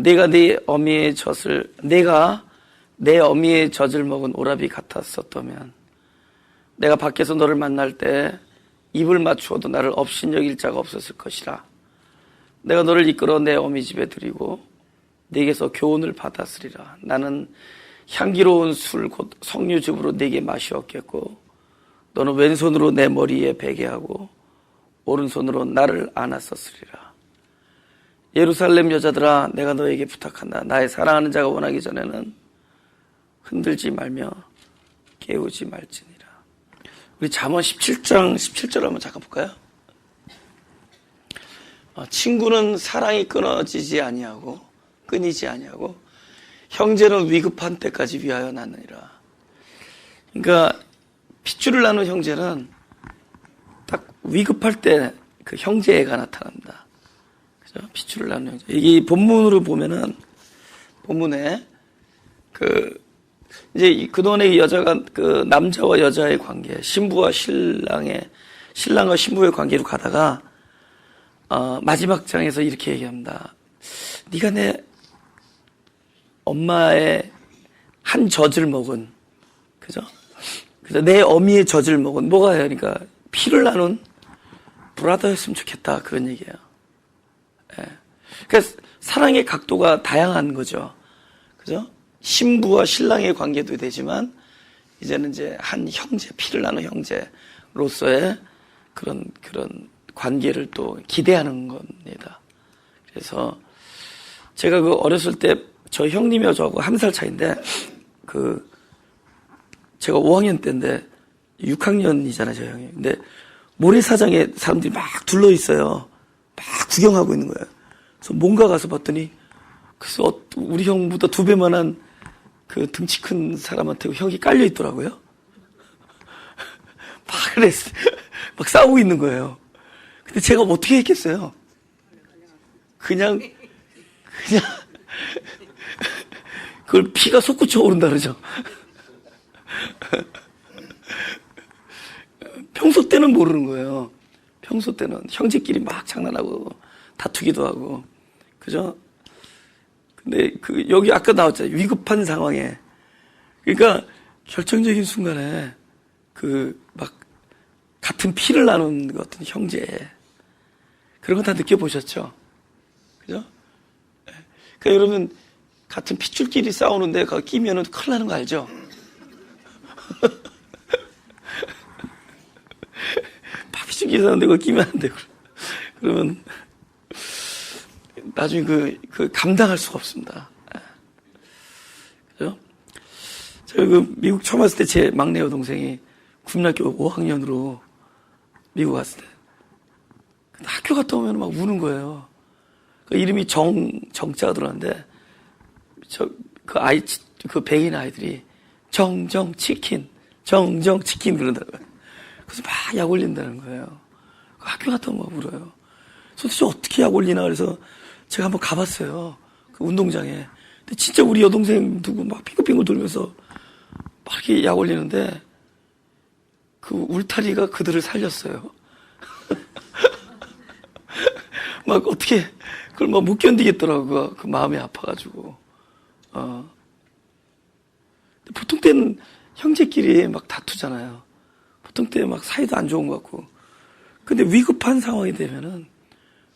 내가 내 어미의 젖을 먹은 오라비 같았었다면, 내가 밖에서 너를 만날 때 입을 맞추어도 나를 업신여길 자가 없었을 것이라. 내가 너를 이끌어 내 어미 집에 들이고 네게서 교훈을 받았으리라. 나는 향기로운 술 곧 석류즙으로 네게 마시었겠고, 너는 왼손으로 내 머리에 베게 하고 오른손으로 나를 안았었으리라. 예루살렘 여자들아, 내가 너에게 부탁한다. 나의 사랑하는 자가 원하기 전에는 흔들지 말며 깨우지 말지니라. 우리 잠언 17장 17절 한번 잠깐 볼까요? 친구는 사랑이 끊이지 아니하고 형제는 위급한 때까지 위하여 낳느니라. 그러니까 핏줄을 나눈 형제는 딱 위급할 때 그 형제애가 나타납니다. 그죠? 핏줄을 나눈 형제. 이 본문으로 보면은 본문에 이제 그동안에 여자가 그 남자와 여자의 관계, 신랑과 신부의 관계로 가다가 마지막 장에서 이렇게 얘기합니다. 네가 내 엄마의 한 젖을 먹은, 그죠? 그래서 내 어미의 젖을 먹은, 뭐가 해요? 그러니까 피를 나눈 브라더였으면 좋겠다, 그런 얘기예요. 예. 그러니까 사랑의 각도가 다양한 거죠. 그죠? 신부와 신랑의 관계도 되지만 이제는 이제 한 형제, 피를 나눈 형제로서의 그런 관계를 또 기대하는 겁니다. 그래서 제가 어렸을 때 저 형님이 저하고 1살 차인데 제가 5학년 때인데 6학년이잖아요, 저 형이. 근데 모래사장에 사람들이 막 둘러 있어요. 막 구경하고 있는 거예요. 그래서 뭔가 가서 봤더니 그래서 우리 형보다 2배만한 그 등치 큰 사람한테 형이 깔려 있더라고요. 막 싸우고 있는 거예요. 근데 제가 어떻게 했겠어요? 그냥 그걸 피가 솟구쳐 오른다 그러죠. 평소 때는 모르는 거예요. 평소 때는 형제끼리 막 장난하고 다투기도 하고, 그죠? 근데 여기 아까 나왔잖아요. 위급한 상황에. 그러니까 결정적인 순간에 막 같은 피를 나눈 것 같은 형제. 그런 거 다 느껴보셨죠? 그죠? 그러니까 여러분, 같은 핏줄끼리 싸우는데 거기 끼면은 큰일 나는 거 알죠? 핏줄끼리 싸우는데 거기 끼면 안 되고. 그러면 나중에 감당할 수가 없습니다. 그죠? 제가 미국 처음 왔을 때 제 막내 여동생이 국민학교 5학년으로 미국 갔을 때 학교 갔다 오면 막 우는 거예요. 이름이 정자가 들어갔는데 백인 아이들이 정치킨 그러더라고요. 그래서 막 약 올린다는 거예요. 학교 갔다 오면 막 울어요. 도대체 어떻게 약 올리나 그래서 제가 한번 가봤어요. 그 운동장에. 근데 진짜 우리 여동생 두고 막 빙글빙글 돌면서 막 이렇게 약 올리는데 그 울타리가 그들을 살렸어요. 막 어떻게 그걸 막 못 견디겠더라고요. 그 마음이 아파가지고. 보통 때는 형제끼리 막 다투잖아요. 보통 때 막 사이도 안 좋은 것 같고. 근데 위급한 상황이 되면은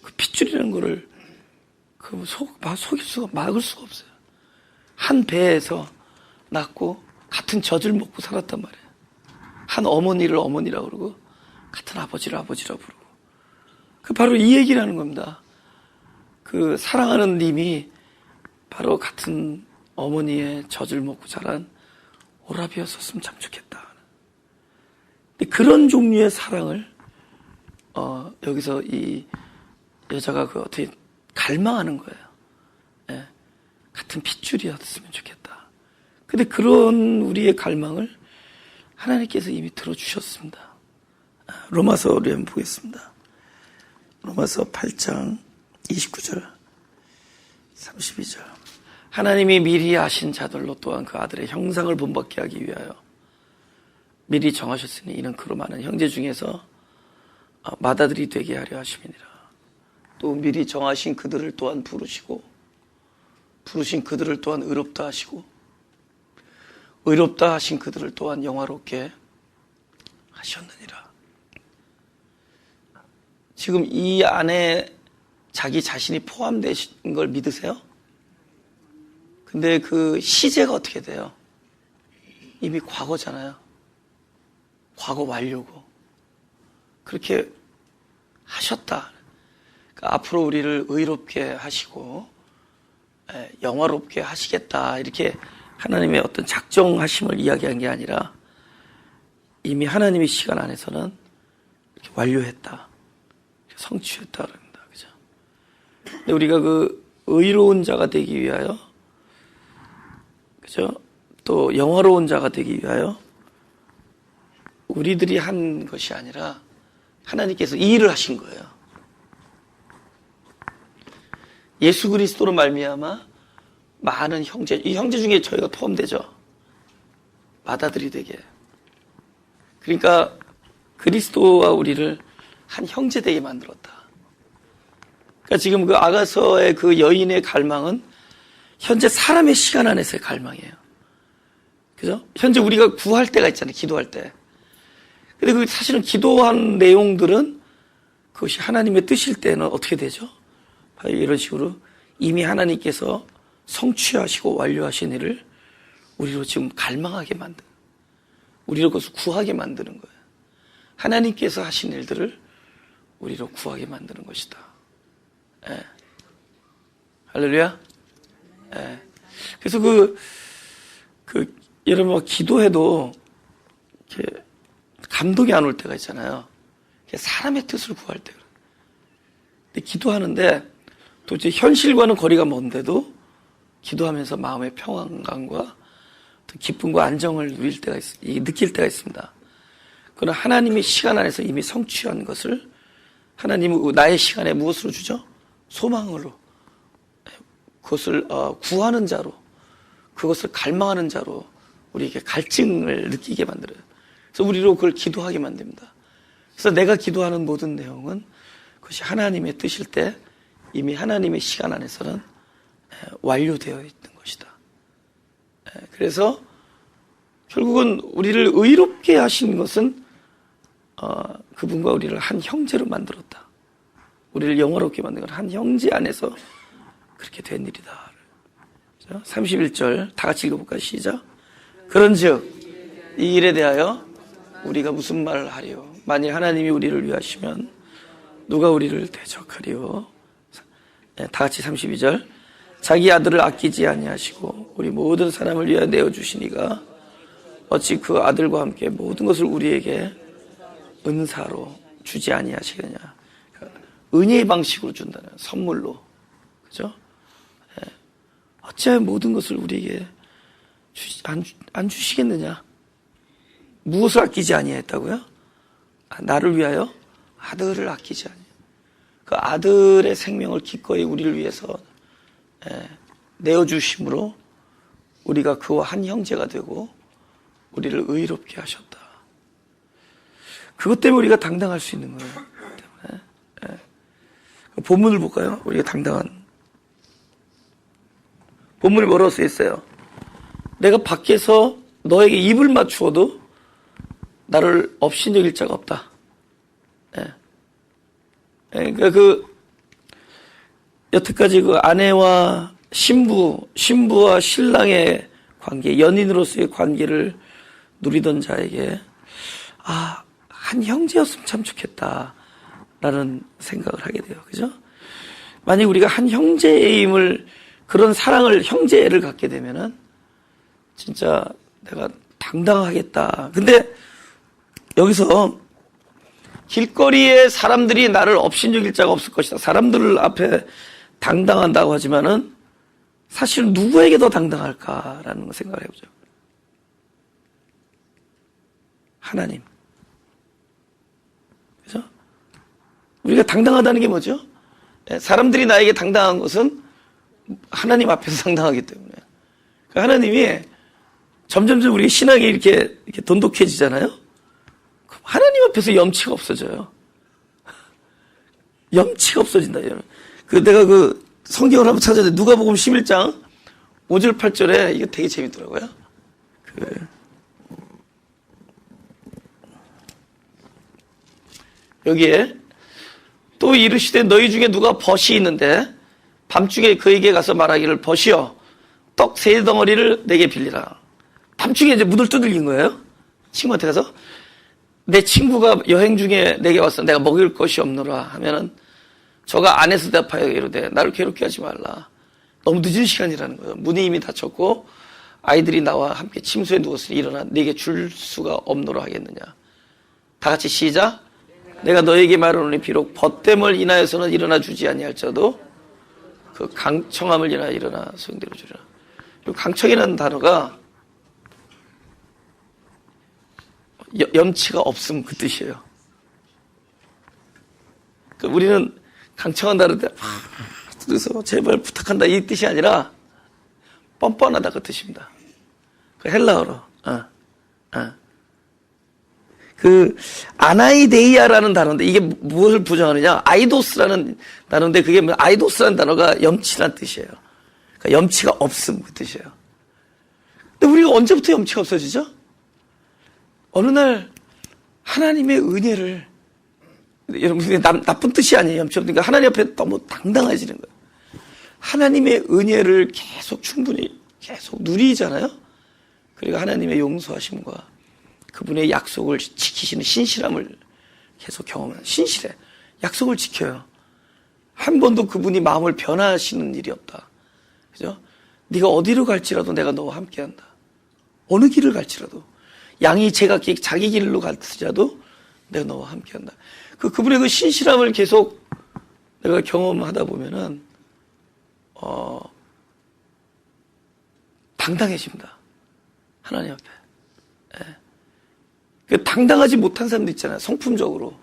그 핏줄이라는 거를 막을 수가 없어요. 한 배에서 낳고 같은 젖을 먹고 살았단 말이에요. 한 어머니를 어머니라고 그러고 같은 아버지를 아버지라고 부르고. 바로 이 얘기를 하는 겁니다. 사랑하는 님이 바로 같은 어머니의 젖을 먹고 자란 오라비였었으면 참 좋겠다. 근데 그런 종류의 사랑을 여기서 이 여자가 어떻게 갈망하는 거예요. 예, 같은 핏줄이었으면 좋겠다. 근데 그런 우리의 갈망을 하나님께서 이미 들어주셨습니다. 로마서를 한번 보겠습니다. 로마서 8장 29절 32절 하나님이 미리 아신 자들로 또한 그 아들의 형상을 본받게 하기 위하여 미리 정하셨으니 이는 그로 많은 형제 중에서 맏아들이 되게 하려 하심이니라. 또 미리 정하신 그들을 또한 부르시고 부르신 그들을 또한 의롭다 하시고 의롭다 하신 그들을 또한 영화롭게 하셨느니라. 지금 이 안에 자기 자신이 포함되신 걸 믿으세요? 근데 그 시제가 어떻게 돼요? 이미 과거잖아요. 과거 완료고. 그렇게 하셨다. 그러니까 앞으로 우리를 의롭게 하시고 영화롭게 하시겠다. 이렇게 하나님의 어떤 작정하심을 이야기한 게 아니라 이미 하나님의 시간 안에서는 이렇게 완료했다. 성취했다. 그럽니다. 그죠? 근데 우리가 그 의로운 자가 되기 위하여, 그죠? 또 영화로운 자가 되기 위하여 우리들이 한 것이 아니라 하나님께서 이 일을 하신 거예요. 예수 그리스도로 말미암아 많은 형제, 이 형제 중에 저희가 포함되죠. 맏아들이 되게. 그러니까 그리스도와 우리를 한 형제 되게 만들었다. 그러니까 지금 그 아가서의 그 여인의 갈망은 현재 사람의 시간 안에서의 갈망이에요. 그죠? 현재 우리가 구할 때가 있잖아요. 기도할 때. 근데 그 사실은 기도한 내용들은 그것이 하나님의 뜻일 때는 어떻게 되죠? 이런 식으로 이미 하나님께서 성취하시고 완료하신 일을 우리로 지금 갈망하게 만드는, 우리로 그것을 구하게 만드는 거예요. 하나님께서 하신 일들을 우리로 구하게 만드는 것이다. 예. 할렐루야. 예. 그래서 여러분 기도해도 이렇게 감동이 안 올 때가 있잖아요. 사람의 뜻을 구할 때. 근데 기도하는데 도대체 현실과는 거리가 먼데도 기도하면서 마음의 평안감과 기쁨과 안정을 느낄 때가 있습니다. 그러나 하나님의 시간 안에서 이미 성취한 것을 하나님은 나의 시간에 무엇으로 주죠? 소망으로. 그것을 구하는 자로, 그것을 갈망하는 자로 우리에게 갈증을 느끼게 만들어요. 그래서 우리로 그걸 기도하게 만듭니다. 그래서 내가 기도하는 모든 내용은 그것이 하나님의 뜻일 때 이미 하나님의 시간 안에서는 완료되어 있는 것이다. 그래서 결국은 우리를 의롭게 하신 것은 그분과 우리를 한 형제로 만들었다. 우리를 영화롭게 만든 건 한 형제 안에서 그렇게 된 일이다. 31절 다 같이 읽어볼까요? 시작. 그런즉 이 일에 대하여 우리가 무슨 말을 하리요? 만일 하나님이 우리를 위하시면 누가 우리를 대적하리요? 다 같이 32절. 자기 아들을 아끼지 아니하시고 우리 모든 사람을 위하여 내어주시니가 어찌 그 아들과 함께 모든 것을 우리에게 은사로 주지 아니하시겠냐. 은혜의 방식으로 준다는, 선물로. 그죠? 어찌하여 모든 것을 우리에게 안 주시겠느냐. 무엇을 아끼지 아니했다고요? 나를 위하여 아들을 아끼지 아니. 그 아들의 생명을 기꺼이 우리를 위해서 내어주심으로 우리가 그와 한 형제가 되고 우리를 의롭게 하셨다. 그것 때문에 우리가 당당할 수 있는 거예요. 본문을 볼까요? 우리가 당당한. 본문이 뭐라고 써 있어요? 내가 밖에서 너에게 입을 맞추어도 나를 업신여길 자가 없다. 그러니까 여태까지 그 아내와 신부와 신랑의 관계, 연인으로서의 관계를 누리던 자에게 한 형제였으면 참 좋겠다라는 생각을 하게 돼요. 그죠? 만약 우리가 한 형제임을, 그런 사랑을, 형제를 갖게 되면은 진짜 내가 당당하겠다. 근데 여기서 길거리에 사람들이 나를 업신여길 자가 없을 것이다. 사람들 앞에 당당한다고 하지만은 사실 누구에게 더 당당할까라는 생각을 해보죠. 하나님. 그죠? 우리가 당당하다는 게 뭐죠? 사람들이 나에게 당당한 것은 하나님 앞에서 당당하기 때문에. 하나님이 점점점 우리 신앙이 이렇게 돈독해지잖아요? 하나님 앞에서 염치가 없어져요. 염치가 없어진다. 내가 성경을 한번 찾아야 돼. 누가복음 11장 5절 8절에 이거 되게 재밌더라고요. 여기에 또 이르시되 너희 중에 누가 벗이 있는데 밤중에 그에게 가서 말하기를 벗이여 떡 3덩어리를 내게 빌리라. 밤중에 이제 문을 두들긴 거예요. 친구한테 가서 내 친구가 여행 중에 내게 와서 내가 먹일 것이 없노라 하면은 저가 안에서 대답하여 이르되 나를 괴롭게 하지 말라. 너무 늦은 시간이라는 거예요. 문이 이미 닫혔고 아이들이 나와 함께 침소에 누웠으니 일어나 내게 줄 수가 없노라 하겠느냐. 다 같이 시작. 내가 너에게 말하노니 비록 벗됨을 인하여서는 일어나 주지 아니할지라도 그 강청함을 인하여 일어나 소용대로 주리라. 이 강청이라는 단어가 염치가 없음 그 뜻이에요. 그러니까 우리는 강청한다는 때 그래서 제발 부탁한다 이 뜻이 아니라 뻔뻔하다 그 뜻입니다. 그 헬라어로 그 아나이데이아라는 단어인데 이게 무엇을 부정하느냐? 아이도스라는 단어인데 그게 아이도스라는 단어가 염치란 뜻이에요. 그러니까 염치가 없음 그 뜻이에요. 근데 우리가 언제부터 염치가 없어지죠? 어느 날 하나님의 은혜를 여러분 나쁜 뜻이 아니에요. 염치 없으니까 하나님 앞에 너무 당당해지는 거예요. 하나님의 은혜를 계속 충분히 계속 누리잖아요. 그리고 하나님의 용서하심과 그분의 약속을 지키시는 신실함을 계속 경험해요. 신실해. 약속을 지켜요. 한 번도 그분이 마음을 변화하시는 일이 없다. 그죠? 네가 어디로 갈지라도 내가 너와 함께한다. 어느 길을 갈지라도 양이 제가 자기 길로 갈지라도 내가 너와 함께한다. 그분의 그 신실함을 계속 내가 경험하다 보면은 당당해집니다. 하나님 앞에. 당당하지 못한 사람도 있잖아요. 성품적으로.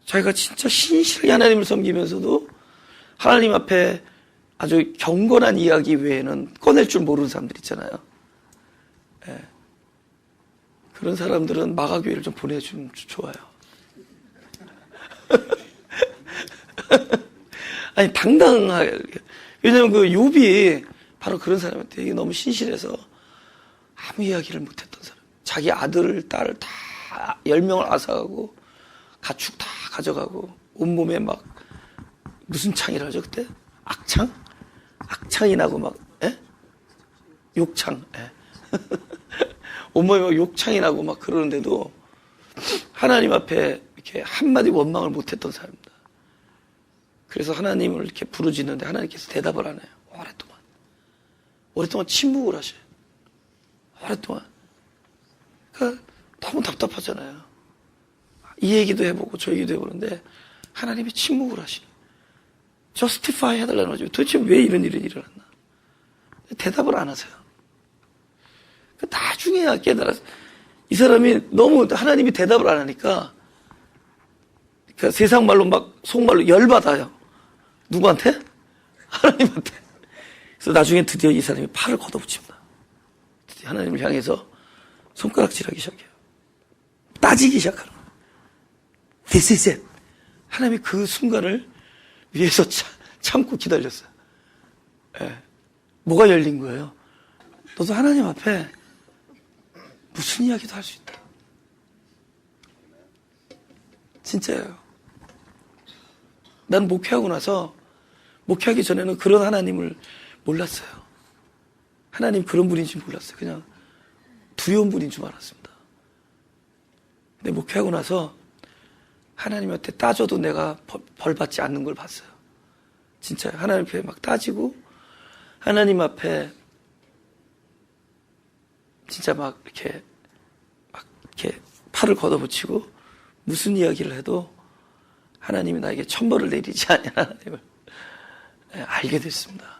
자기가 진짜 신실하게 하나님을 섬기면서도 하나님 앞에 아주 경건한 이야기 외에는 꺼낼 줄 모르는 사람들 있잖아요. 그런 사람들은 마가교회를 좀 보내주면 좋아요. 아니, 당당하게. 왜냐면 그 욥이 바로 그런 사람한테 이게 너무 신실해서 아무 이야기를 못했던 사람. 자기 아들을, 딸을 다 10명을 앗아가고 가축 다 가져가고 온몸에 막 무슨 창이라 하죠 그때? 악창? 악창이 나고 막 욕창. 온몸에 막 욕창이 나고 막 그러는데도 하나님 앞에 이렇게 한마디 원망을 못했던 사람입니다. 그래서 하나님을 이렇게 부르짖는데 하나님께서 대답을 안 해요. 오랫동안 침묵을 하셔요. 오랫동안. 그러니까 너무 답답하잖아요. 이 얘기도 해보고 저 얘기도 해보는데 하나님이 침묵을 하시네. justify 해달라는 거죠. 도대체 왜 이런 일이 일어났나? 대답을 안 하세요. 나중에야 깨달았어요. 이 사람이 너무 하나님이 대답을 안 하니까 그러니까 세상 말로 막 속말로 열받아요. 누구한테? 하나님한테. 그래서 나중에 드디어 이 사람이 팔을 걷어붙입니다. 드디어 하나님을 향해서 손가락질하기 시작해요. 따지기 시작하는 거예요. This is it. 하나님이 그 순간을 위에서 참고 기다렸어요. 뭐가 열린 거예요? 너도 하나님 앞에 무슨 이야기도 할 수 있다. 진짜예요. 난 목회하고 나서 목회하기 전에는 그런 하나님을 몰랐어요. 하나님 그런 분인지 몰랐어요. 그냥 두려운 분인 줄 알았습니다. 근데 목회하고 나서 하나님한테 따져도 내가 벌 받지 않는 걸 봤어요. 진짜요. 하나님 앞에 막 따지고 하나님 앞에 진짜 막 이렇게 팔을 걷어붙이고 무슨 이야기를 해도 하나님이 나에게 천벌을 내리지 않냐 하나님을 알게 됐습니다.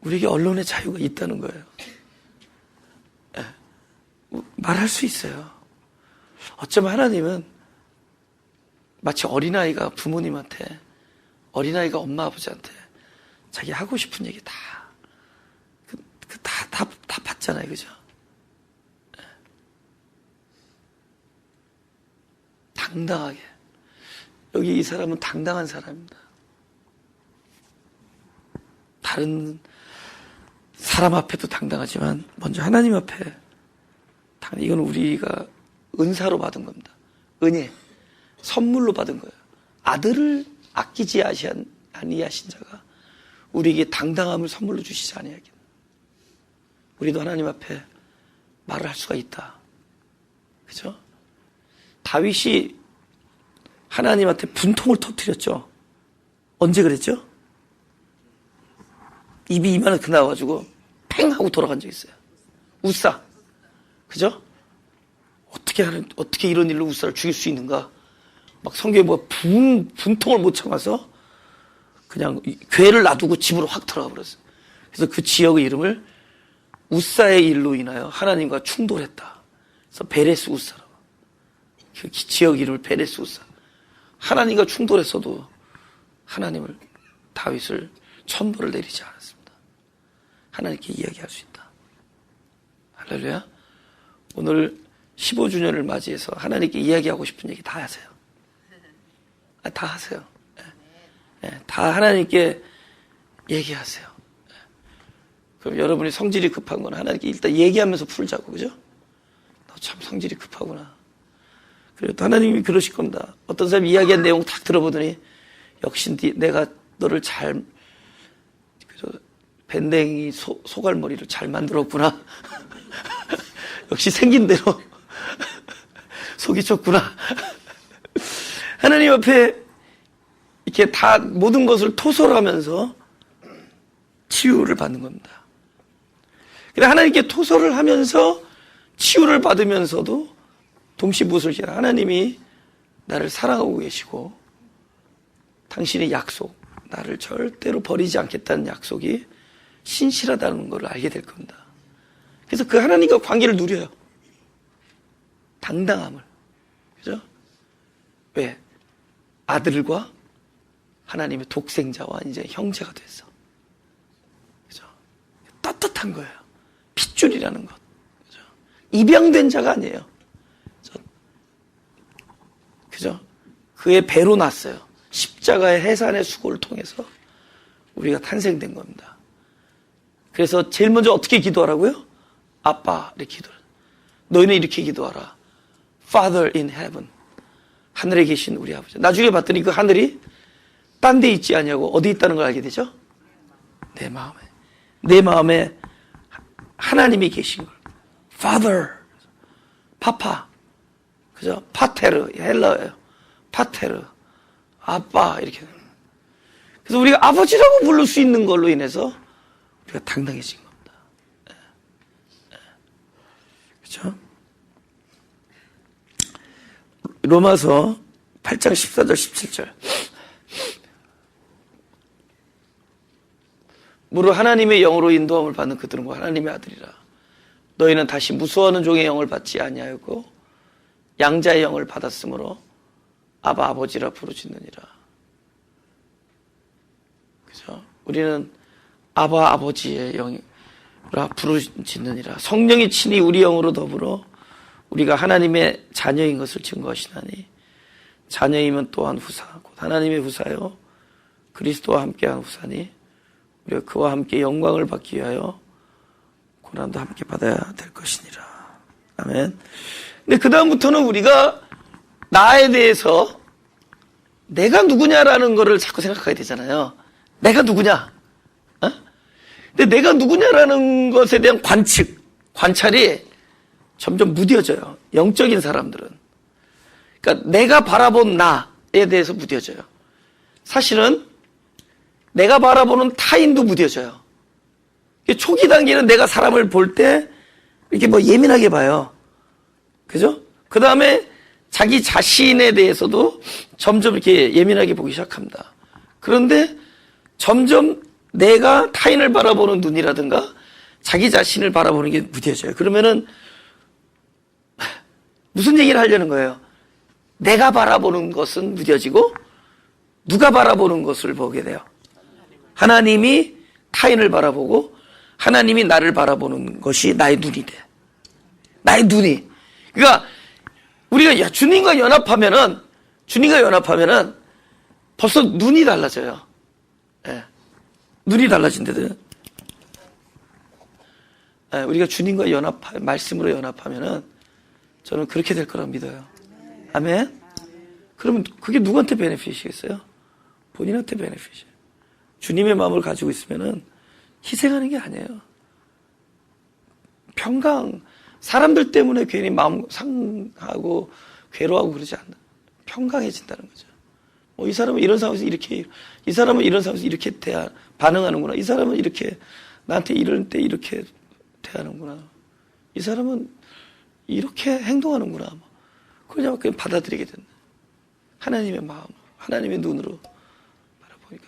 우리에게 언론의 자유가 있다는 거예요. 말할 수 있어요. 어쩌면 하나님은 마치 어린아이가 부모님한테, 어린아이가 엄마 아버지한테 자기 하고 싶은 얘기 다 받잖아요. 그죠? 당당하게. 여기 이 사람은 당당한 사람입니다. 다른 사람 앞에도 당당하지만 먼저 하나님 앞에 당당. 이건 우리가 은사로 받은 겁니다. 은혜, 선물로 받은 거예요. 아들을 아끼지 아니하신 자가 우리에게 당당함을 선물로 주시지 아니하겠나. 우리도 하나님 앞에 말을 할 수가 있다. 그죠? 다윗이 하나님한테 분통을 터뜨렸죠. 언제 그랬죠? 입이 이만하게 나와가지고 팽 하고 돌아간 적 있어요. 우사. 그죠? 어떻게 이런 일로 우사를 죽일 수 있는가? 막 성경에 뭐 분통을 못 참아서 그냥 괴를 놔두고 집으로 확 들어가 버렸어요. 그래서 그 지역의 이름을 우사의 일로 인하여 하나님과 충돌했다. 그래서 베레스 우사라고. 그 지역 이름을 베레스 우사. 하나님과 충돌했어도 하나님을, 다윗을 천벌을 내리지 않았습니다. 하나님께 이야기할 수 있다. 할렐루야. 오늘 15주년을 맞이해서 하나님께 이야기하고 싶은 얘기 다 하세요. 다 하세요. 다 하나님께 얘기하세요. 그럼 여러분이 성질이 급한 건 하나님께 일단 얘기하면서 풀자고, 그죠? 너 참 성질이 급하구나. 그리고 또 하나님이 그러실 겁니다. 어떤 사람이 이야기한 내용 딱 들어보더니 역시 내가 너를 잘, 밴댕이 소갈머리를 잘 만들었구나. 역시 생긴 대로 속이 좁구나. 하나님 앞에 이렇게 다 모든 것을 토설하면서 치유를 받는 겁니다. 근데 하나님께 토설을 하면서 치유를 받으면서도 동시에 무엇을 해야 하나님이 나를 사랑하고 계시고 당신의 약속, 나를 절대로 버리지 않겠다는 약속이 신실하다는 걸 알게 될 겁니다. 그래서 그 하나님과 관계를 누려요. 당당함을. 그죠? 왜? 아들과 하나님의 독생자와 이제 형제가 됐어. 그죠? 떳떳한 거예요. 핏줄이라는 것. 그죠? 입양된 자가 아니에요. 그죠? 그의 배로 났어요. 십자가의 해산의 수고를 통해서 우리가 탄생된 겁니다. 그래서 제일 먼저 어떻게 기도하라고요? 아빠, 이렇게 기도를. 너희는 이렇게 기도하라. Father in heaven. 하늘에 계신 우리 아버지. 나중에 봤더니 그 하늘이 딴 데 있지 아니하고 어디 있다는 걸 알게 되죠? 내 마음에. 내 마음에 하나님이 계신 걸. Father. 파파. 그죠? 파테르. 헬라예요. 파테르. 아빠. 이렇게. 그래서 우리가 아버지라고 부를 수 있는 걸로 인해서 우리가 당당해진 겁니다. 그렇죠? 로마서 8장 14절 17절. 무릇 하나님의 영으로 인도함을 받는 그들은 하나님의 아들이라. 너희는 다시 무수하는 종의 영을 받지 아니하였고 양자의 영을 받았으므로 아바 아버지라 부르짖느니라. 그죠? 우리는 아바 아버지의 영이라 부르짖느니라. 성령이 친히 우리 영으로 더불어 우리가 하나님의 자녀인 것을 증거하시나니 자녀이면 또한 후사 곧 하나님의 후사요 그리스도와 함께한 후사니 우리가 그와 함께 영광을 받기 위하여 고난도 함께 받아야 될 것이니라. 아멘. 근데 그 다음부터는 우리가 나에 대해서 내가 누구냐라는 거를 자꾸 생각하게 되잖아요. 내가 누구냐? 어? 근데 내가 누구냐라는 것에 대한 관찰이 점점 무뎌져요. 영적인 사람들은. 그러니까 내가 바라본 나에 대해서 무뎌져요. 사실은 내가 바라보는 타인도 무뎌져요. 초기 단계는 내가 사람을 볼 때 이렇게 뭐 예민하게 봐요. 그죠? 그 다음에 자기 자신에 대해서도 점점 이렇게 예민하게 보기 시작합니다. 그런데 점점 내가 타인을 바라보는 눈이라든가 자기 자신을 바라보는 게 무뎌져요. 그러면은 무슨 얘기를 하려는 거예요? 내가 바라보는 것은 무뎌지고 누가 바라보는 것을 보게 돼요? 하나님이 타인을 바라보고 하나님이 나를 바라보는 것이 나의 눈이 돼. 나의 눈이. 그러니까 우리가 주님과 연합하면은 벌써 눈이 달라져요. 예. 눈이 달라진대요. 우리가 주님과 말씀으로 연합하면은 저는 그렇게 될 거라고 믿어요. 아멘? 그러면 그게 누구한테 베네핏이겠어요? 본인한테 베네핏이에요. 주님의 마음을 가지고 있으면은 희생하는 게 아니에요. 평강, 사람들 때문에 괜히 마음 상하고 괴로워하고 그러지 않나. 평강해진다는 거죠. 이 사람은 이런 상황에서 이렇게, 이 사람은 이런 상황에서 이렇게 반응하는구나. 이 사람은 이렇게, 나한테 이럴 때 이렇게 대하는구나. 이 사람은 이렇게 행동하는구나. 그냥 받아들이게 된다. 하나님의 마음, 하나님의 눈으로 바라보니까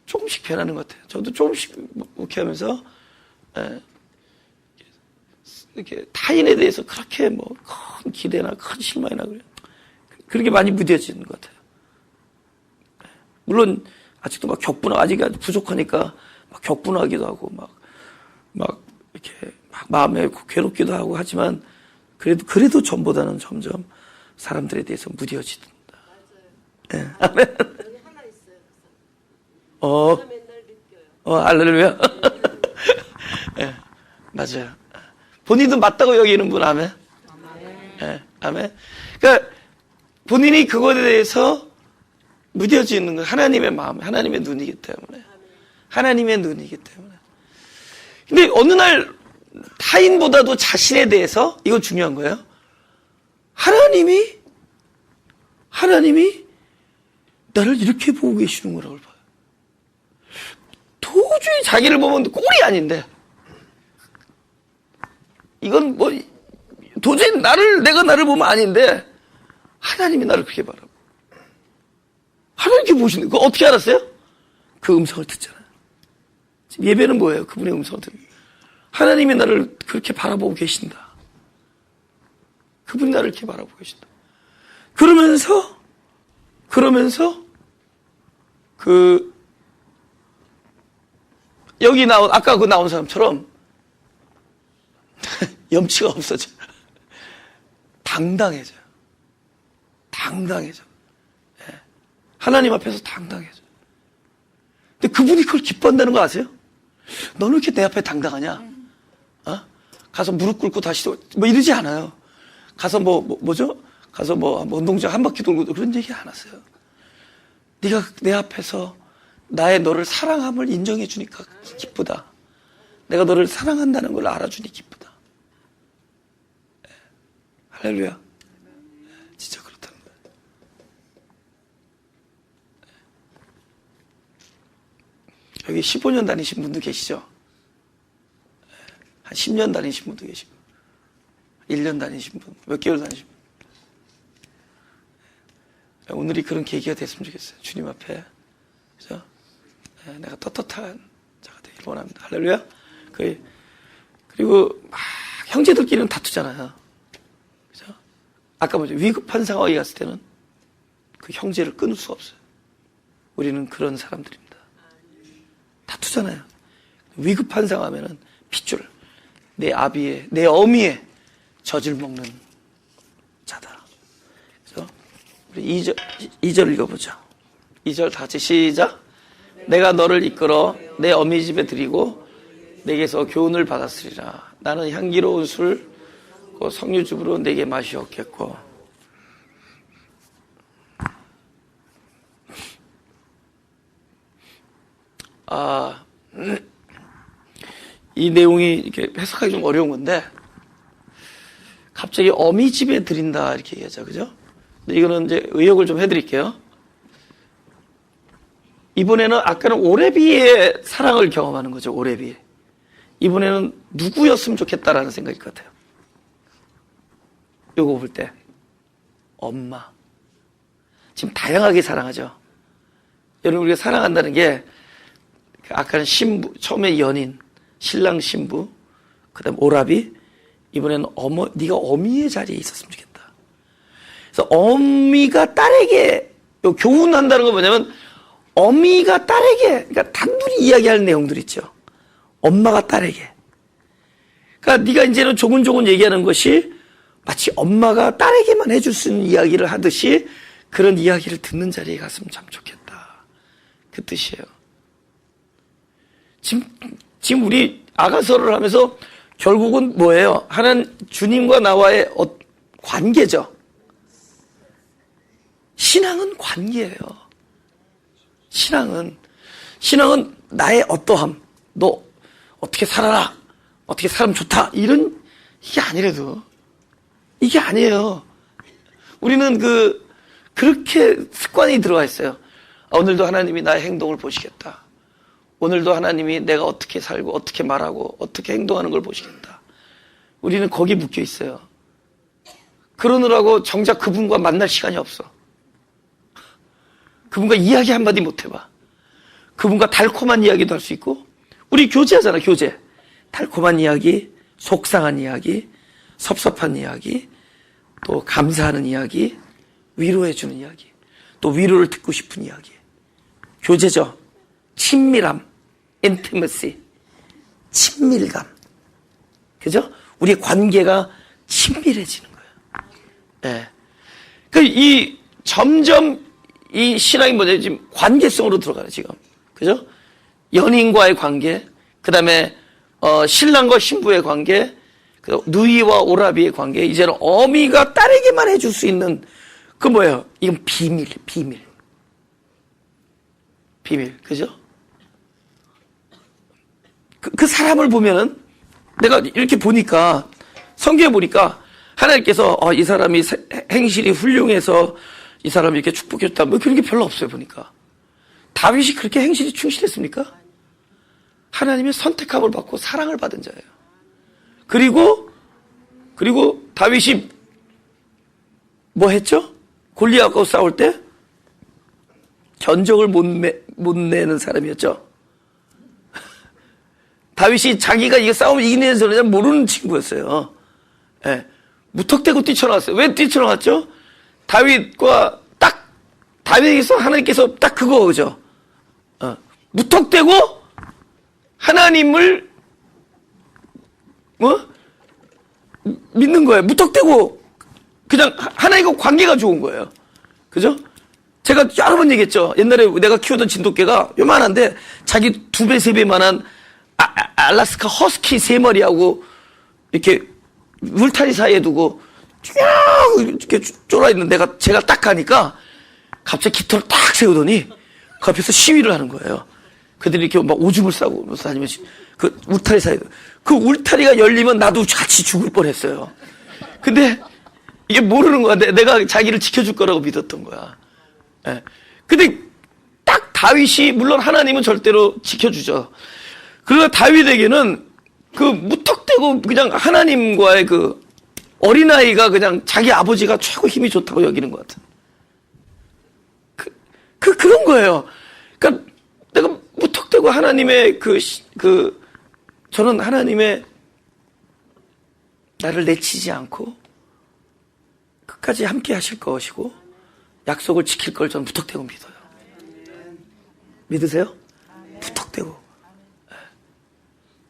조금씩 변하는 것 같아요. 저도 조금씩 목회하면서 이렇게 타인에 대해서 그렇게 큰 기대나 큰 실망이나 그렇게 많이 무뎌지는 것 같아요. 물론 아직도 아직 부족하니까 격분하기도 하고 이렇게 마음에 괴롭기도 하고 하지만 그래도 전보다는 점점 사람들에 대해서 무뎌진다. 예. 아멘. 여기 하나 있어요. 제가 맨날 느껴요. 할렐루야. 예, 맞아요. 본인도 맞다고 여기는 분, 아멘. 예, 아멘. 그러니까 본인이 그것에 대해서 무뎌지는 건 하나님의 마음, 하나님의 눈이기 때문에. 하나님의 눈이기 때문에. 근데 어느 날 타인보다도 자신에 대해서, 이건 중요한 거예요. 하나님이 나를 이렇게 보고 계시는 거라고 봐요. 도저히 자기를 보면 꼴이 아닌데, 이건 도저히 내가 나를 보면 아닌데, 하나님이 나를 그렇게 바라고. 하나님께 보시는, 그거 어떻게 알았어요? 그 음성을 듣잖아요. 지금 예배는 뭐예요? 그분의 음성을 듣는. 하나님이 나를 그렇게 바라보고 계신다. 그분이 나를 이렇게 바라보고 계신다. 그러면서 여기 아까 나온 사람처럼 염치가 없어져. 당당해져요. 예. 하나님 앞에서 당당해져요. 근데 그분이 그걸 기뻐한다는 거 아세요? 너는 왜 이렇게 내 앞에 당당하냐? 가서 무릎 꿇고 다시 이러지 않아요. 가서 뭐죠? 가서 운동장 한 바퀴 돌고 그런 얘기 안 하세요. 네가 내 앞에서 너를 사랑함을 인정해 주니까 기쁘다. 내가 너를 사랑한다는 걸 알아주니 기쁘다. 네. 할렐루야. 네. 진짜 그렇다는 거예요. 네. 여기 15년 다니신 분도 계시죠? 네. 한 10년 다니신 분도 계시고 1년 다니신 분, 몇 개월 다니신 분. 네. 오늘이 그런 계기가 됐으면 좋겠어요. 주님 앞에. 그죠? 네. 내가 떳떳한 자가 되길 원합니다. 할렐루야. 그리고 형제들끼리는 다투잖아요. 그죠? 아까 뭐죠? 위급한 상황에 갔을 때는 그 형제를 끊을 수 없어요. 우리는 그런 사람들입니다. 다투잖아요. 위급한 상황이면은 핏줄, 내 어미의 젖을 먹는 자다. 그죠? 우리 2절 읽어보죠. 2절 다 같이 시작. 내가 너를 이끌어 내 어미 집에 들이고 내게서 교훈을 받았으리라. 나는 향기로운 술, 석류즙으로 내게 맛이 없겠고. 이 내용이 이렇게 해석하기 좀 어려운 건데, 갑자기 어미 집에 들인다 이렇게 얘기하죠, 그죠? 근데 이거는 이제 의역을 좀 해드릴게요. 이번에는 아까는 오레비의 사랑을 경험하는 거죠, 오레비. 이번에는 누구였으면 좋겠다라는 생각일 것 같아요. 요거 볼 때. 엄마. 지금 다양하게 사랑하죠. 여러분, 우리가 사랑한다는 게, 아까는 신부, 처음에 연인, 신랑 신부, 그 다음 오라비, 이번에는 네가 어미의 자리에 있었으면 좋겠다. 그래서 어미가 딸에게, 교훈한다는 건 뭐냐면, 어미가 딸에게, 그러니까 단둘이 이야기할 내용들 있죠. 엄마가 딸에게. 그러니까 네가 이제는 조근조근 얘기하는 것이 마치 엄마가 딸에게만 해줄 수 있는 이야기를 하듯이 그런 이야기를 듣는 자리에 갔으면 참 좋겠다. 그 뜻이에요. 지금 우리 아가서를 하면서 결국은 뭐예요? 하나님, 주님과 나와의 관계죠. 신앙은 관계예요. 신앙은 나의 어떠함, 너 어떻게 살아라, 어떻게 살면 좋다, 이게 아니래도, 이게 아니에요. 우리는 그렇게 습관이 들어와 있어요. 오늘도 하나님이 나의 행동을 보시겠다. 오늘도 하나님이 내가 어떻게 살고, 어떻게 말하고, 어떻게 행동하는 걸 보시겠다. 우리는 거기에 묶여 있어요. 그러느라고 정작 그분과 만날 시간이 없어. 그분과 이야기 한마디 못 해봐. 그분과 달콤한 이야기도 할 수 있고, 우리 교제하잖아, 교제. 달콤한 이야기, 속상한 이야기, 섭섭한 이야기, 또 감사하는 이야기, 위로해주는 이야기, 또 위로를 듣고 싶은 이야기. 교제죠. 친밀함, intimacy, 친밀감. 그죠? 우리의 관계가 친밀해지는 거예요. 예. 점점 이 신앙이 뭐냐, 지금 관계성으로 들어가요, 지금. 그죠? 연인과의 관계, 그 다음에, 신랑과 신부의 관계, 누이와 오라비의 관계, 이제는 어미가 딸에게만 해줄 수 있는, 뭐예요? 이건 비밀. 그죠? 그 사람을 보면은, 내가 이렇게 보니까, 성경에 보니까, 하나님께서, 이 사람이 행실이 훌륭해서, 이 사람이 이렇게 축복했다, 뭐 그런 게 별로 없어요, 보니까. 다윗이 그렇게 행실이 충실했습니까? 하나님의 선택함을 받고 사랑을 받은 자예요. 그리고 다윗이 뭐 했죠? 골리앗하고 싸울 때 견적을 못 내는 사람이었죠. 다윗이 자기가 이거 싸우면 이기는 소리는 모르는 친구였어요. 예. 무턱대고 뛰쳐나왔어요. 왜 뛰쳐나왔죠? 다윗에게서 하나님께서 딱 그거죠. 무턱대고 하나님을 믿는 거예요. 무턱대고 그냥 하나님과 관계가 좋은 거예요. 그죠? 제가 여러 번 얘기했죠. 옛날에 내가 키우던 진돗개가 요만한데 자기 2배, 3배만한 알라스카 허스키 3마리하고 이렇게 울타리 사이에 두고 쭉 이렇게 쫄아있는 제가 딱 가니까 갑자기 깃털을 딱 세우더니 그 앞에서 시위를 하는 거예요. 그들이 이렇게 막 오줌을 싸고 다니면 그 울타리 사이에 그 울타리가 열리면 나도 같이 죽을 뻔했어요. 근데 이게 모르는 거야. 내가 자기를 지켜줄 거라고 믿었던 거야. 예. 근데 딱 다윗이 물론 하나님은 절대로 지켜주죠. 그러나 다윗에게는 무턱대고 그냥 하나님과의 어린아이가 그냥 자기 아버지가 최고 힘이 좋다고 여기는 것 같은. 그런 거예요. 그러니까 내가 무턱대고 하나님의 저는 하나님의 나를 내치지 않고 끝까지 함께 하실 것이고 약속을 지킬 걸 저는 무턱대고 믿어요. 믿으세요? 무턱대고.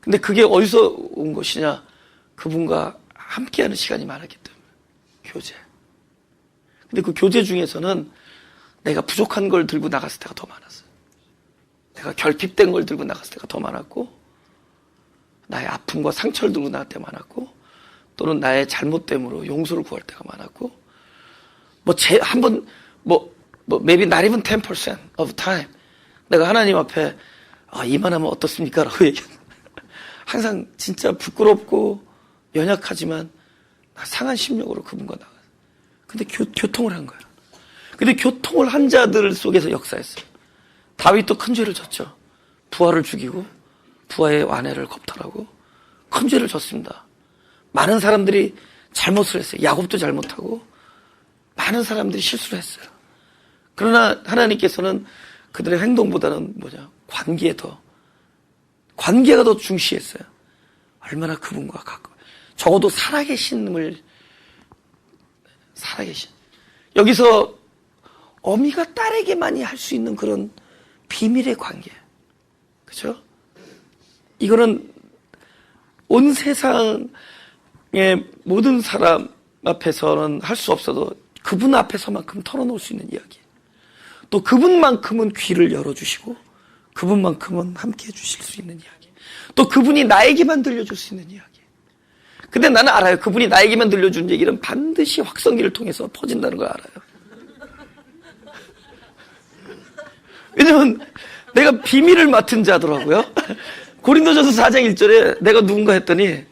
근데 그게 어디서 온 것이냐? 그분과 함께하는 시간이 많았기 때문에. 교제. 근데 그 교제 중에서는 내가 부족한 걸 들고 나갔을 때가 더 많았어요. 내가 결핍된 걸 들고 나갔을 때가 더 많았고, 나의 아픔과 상처를 들고 나갈 때 많았고, 또는 나의 잘못됨으로 용서를 구할 때가 많았고, maybe not even 10% of time. 내가 하나님 앞에, 이만하면 어떻습니까? 라고 얘기했는데, 항상 진짜 부끄럽고 연약하지만 상한 심령으로 그분과 나가요. 근데 교통을 한 거예요. 근데 교통을 한 자들 속에서 역사했어요. 다윗도 큰 죄를 졌죠. 부하를 죽이고 부하의 아내를 겁탈하고 큰 죄를 졌습니다. 많은 사람들이 잘못을 했어요. 야곱도 잘못하고 많은 사람들이 실수를 했어요. 그러나 하나님께서는 그들의 행동보다는 관계가 더 중시했어요. 얼마나 그분과 가까워. 적어도 살아계신. 여기서 어미가 딸에게만이 할 수 있는 그런 비밀의 관계. 그죠? 이거는 온 세상의 모든 사람 앞에서는 할 수 없어도 그분 앞에서만큼 털어놓을 수 있는 이야기. 또 그분만큼은 귀를 열어주시고 그분만큼은 함께 해주실 수 있는 이야기. 또 그분이 나에게만 들려줄 수 있는 이야기. 근데 나는 알아요. 그분이 나에게만 들려준 얘기는 반드시 확성기를 통해서 퍼진다는 걸 알아요. 왜냐면 내가 비밀을 맡은 자더라고요. 고린도전서 4장 1절에 내가 누군가 했더니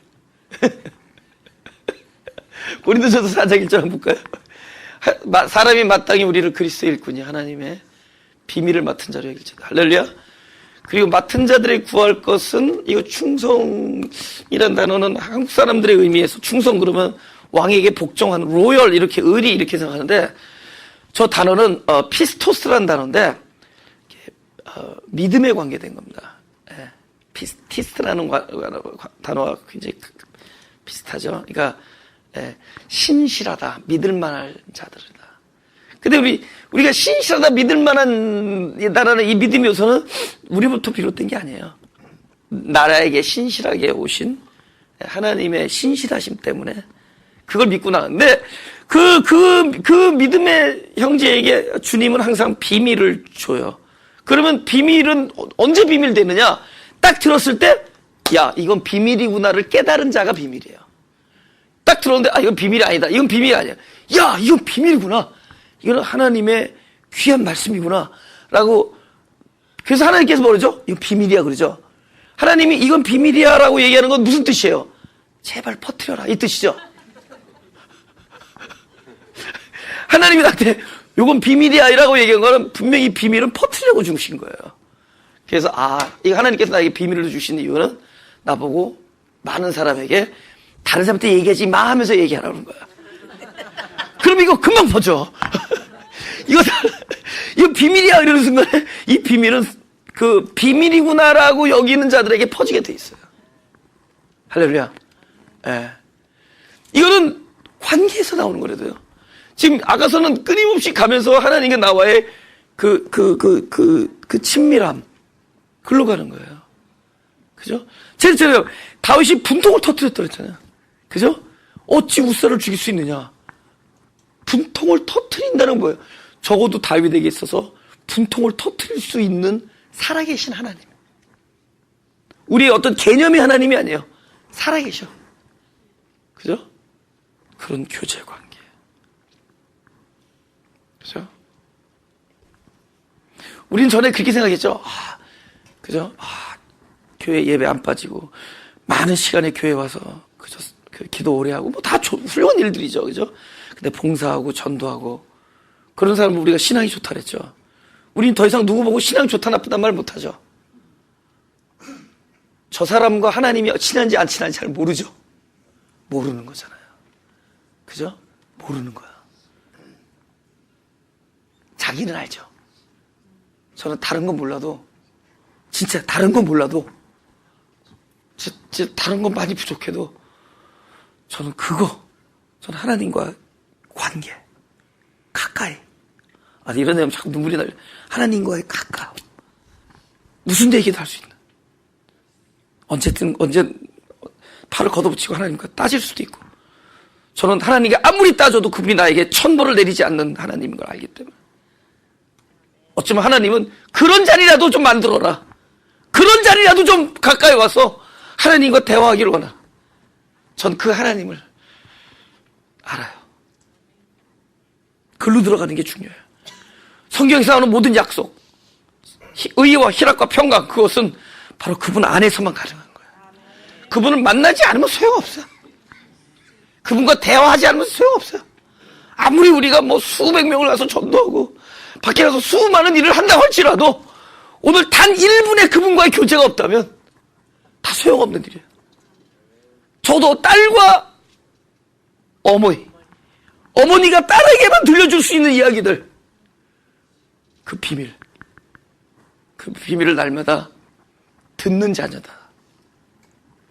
고린도전서 4장 1절 한번 볼까요? 사람이 마땅히 우리를 그리스도의 일꾼이 하나님의 비밀을 맡은 자로 여길지어다. 할렐루야. 그리고 맡은 자들이 구할 것은, 이거 충성이란 단어는 한국 사람들의 의미에서 충성 그러면 왕에게 복종하는 로열, 이렇게 의리 이렇게 생각하는데, 저 단어는 피스토스라는 단어인데 믿음에 관계된 겁니다. 예. 피스티스라는 단어와 굉장히 비슷하죠. 그러니까 신실하다, 믿을만한 자들이다. 근데 우리가 신실하다, 믿을만한다라는 이 믿음의 요소는 우리부터 비롯된 게 아니에요. 나라에게 신실하게 오신 하나님의 신실하심 때문에 그걸 믿고 나가는데 그 믿음의 형제에게 주님은 항상 비밀을 줘요. 그러면 비밀은 언제 비밀 되느냐? 딱 들었을 때, 야, 이건 비밀이구나를 깨달은 자가 비밀이에요. 딱 들었는데, 아, 이건 비밀이 아니다. 이건 비밀이 아니야. 야, 이건 비밀이구나. 이건 하나님의 귀한 말씀이구나. 라고. 그래서 하나님께서 뭐라죠? 이건 비밀이야. 그러죠? 하나님이 이건 비밀이야. 라고 얘기하는 건 무슨 뜻이에요? 제발 퍼뜨려라. 이 뜻이죠? 하나님이 나한테 이건 비밀이야. 라고 얘기한 거는 분명히 비밀은 퍼뜨리려고 주신 거예요. 그래서, 이 하나님께서 나에게 비밀을 주신 이유는 나보고 많은 사람에게 다른 사람한테 얘기하지 마 하면서 얘기하라는 거야. 그럼 이거 금방 퍼져. 이거 비밀이야. 이러는 순간에 이 비밀은 그 비밀이구나라고 여기는 자들에게 퍼지게 돼 있어요. 할렐루야. 예. 이거는 관계에서 나오는 거라도요. 지금 아가서는 끊임없이 가면서 하나님과 나와의 그 친밀함, 글로 가는 거예요. 그죠? 제가 다윗이 분통을 터뜨렸다 그랬잖아요. 그죠? 어찌 우사를 죽일 수 있느냐? 분통을 터뜨린다는 거예요. 적어도 다윗에게 있어서 분통을 터뜨릴 수 있는 살아계신 하나님. 우리의 어떤 개념의 하나님이 아니에요. 살아계셔. 그죠? 그런 교제 관계. 그죠? 우린 전에 그렇게 생각했죠. 그죠? 교회 예배 안 빠지고, 많은 시간에 교회 와서, 그죠? 기도 오래 하고, 뭐 다 훌륭한 일들이죠. 그죠? 근데 봉사하고, 전도하고, 그런 사람은 우리가 신앙이 좋다 그랬죠. 우린 더 이상 누구 보고 신앙 좋다 나쁘단 말 못 하죠. 저 사람과 하나님이 친한지 안 친한지 잘 모르죠. 모르는 거잖아요. 그죠? 모르는 거야. 자기는 알죠. 저는 다른 건 몰라도, 진짜 다른 건 몰라도, 진짜 다른 건 많이 부족해도, 저는 저는 하나님과 관계, 가까이. 이런 데면 자꾸 눈물이 나요. 하나님과의 가까움. 무슨 얘기도 할 수 있는. 언제 팔을 걷어붙이고 하나님과 따질 수도 있고. 저는 하나님께 아무리 따져도 그분이 나에게 천벌을 내리지 않는 하나님인 걸 알기 때문에. 어쩌면 하나님은 그런 자리라도 좀 만들어라. 그런 자리라도 좀 가까이 와서 하나님과 대화하기를 원하. 전 그 하나님을 알아요. 글로 들어가는 게 중요해요. 성경에서 나오는 모든 약속, 의와 희락과 평강, 그것은 바로 그분 안에서만 가능한 거예요. 그분을 만나지 않으면 소용없어요. 그분과 대화하지 않으면 소용없어요. 아무리 우리가 뭐 수백 명을 가서 전도하고 밖에 가서 수많은 일을 한다고 할지라도 오늘 단 1분의 그분과의 교제가 없다면 다 소용없는 일이에요. 저도 딸과 어머니가 딸에게만 들려줄 수 있는 이야기들, 그 비밀을 날마다 듣는 자녀다.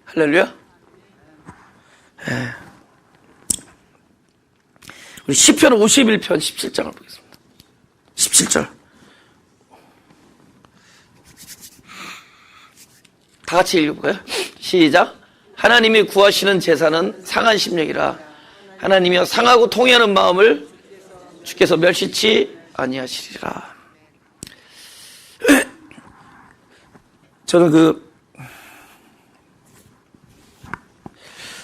할렐루야. 우리 시편 51편 17장을 보겠습니다. 17절. 다 같이 읽어볼까요? 시작. 하나님이 구하시는 제사는 상한 심령이라. 하나님이여 상하고 통회하는 마음을 주께서 멸시치 아니하시리라. 저는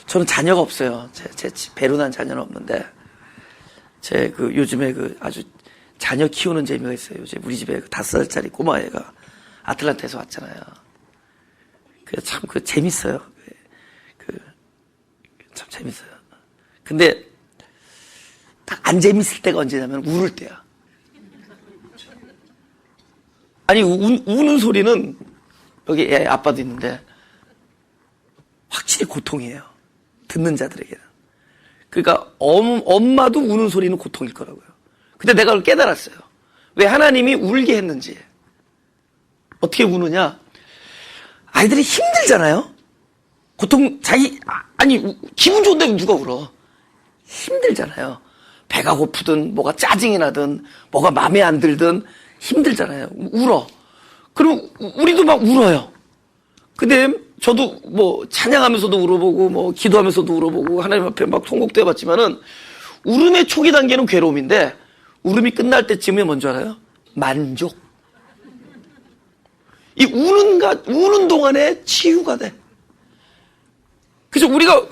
저는 자녀가 없어요. 제 배로 난 자녀는 없는데, 요즘에 아주 자녀 키우는 재미가 있어요. 요즘 우리 집에 5살짜리 꼬마애가 아틀란타에서 왔잖아요. 참, 재밌어요. 참 재밌어요. 근데, 딱 안 재밌을 때가 언제냐면, 울을 때야. 아니, 우는 소리는, 여기 애 아빠도 있는데, 확실히 고통이에요. 듣는 자들에게는. 그러니까, 엄마도 우는 소리는 고통일 거라고요. 근데 내가 그걸 깨달았어요. 왜 하나님이 울게 했는지. 어떻게 우느냐? 아이들이 힘들잖아요? 기분 좋은데 누가 울어? 힘들잖아요. 배가 고프든, 뭐가 짜증이 나든, 뭐가 마음에 안 들든, 힘들잖아요. 울어. 그럼 우리도 막 울어요. 근데 저도 찬양하면서도 울어보고, 기도하면서도 울어보고, 하나님 앞에 막 통곡도 해봤지만은, 울음의 초기 단계는 괴로움인데, 울음이 끝날 때쯤에 뭔지 알아요? 만족. 이 우는 동안에 치유가 돼. 그래서 우리가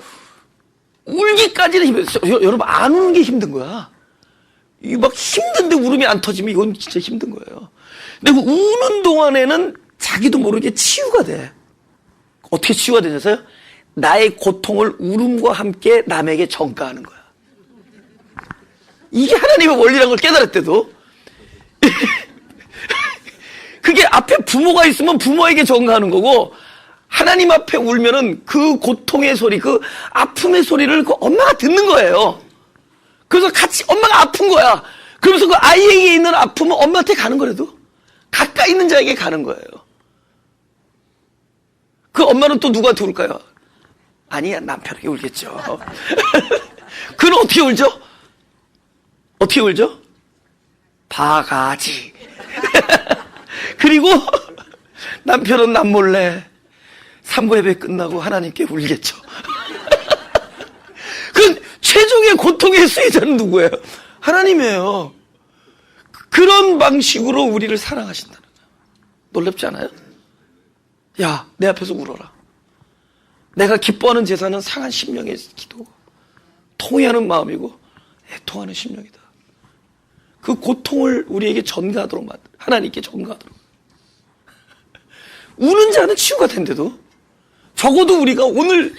울기까지는 여러분, 안 우는 게 힘든 거야. 이 막 힘든데 울음이 안 터지면 이건 진짜 힘든 거예요. 근데 우는 동안에는 자기도 모르게 치유가 돼. 어떻게 치유가 되냐서요? 나의 고통을 울음과 함께 남에게 전가하는 거야. 이게 하나님의 원리라는 걸 깨달았대도. 그게 앞에 부모가 있으면 부모에게 전가하는 거고, 하나님 앞에 울면은 그 고통의 소리, 그 아픔의 소리를 그 엄마가 듣는 거예요. 그래서 같이 엄마가 아픈 거야. 그러면서 그 아이에게 있는 아픔은 엄마한테 가는 거라도 가까이 있는 자에게 가는 거예요. 그 엄마는 또 누구한테 울까요? 아니야, 남편에게 울겠죠. 그는 어떻게 울죠? 어떻게 울죠? 바가지. 그리고 남편은 남몰래 산부 예배 끝나고 하나님께 울겠죠. 그 최종의 고통의 수혜자는 누구예요? 하나님이에요. 그런 방식으로 우리를 사랑하신다는 거예요. 놀랍지 않아요? 야, 내 앞에서 울어라. 내가 기뻐하는 제사는 상한 심령의 기도고, 통회하는 마음이고, 애통하는 심령이다. 그 고통을 우리에게 전가하도록 하나님께 전가하도록. 우는 자는 치유가 된대도, 적어도 우리가 오늘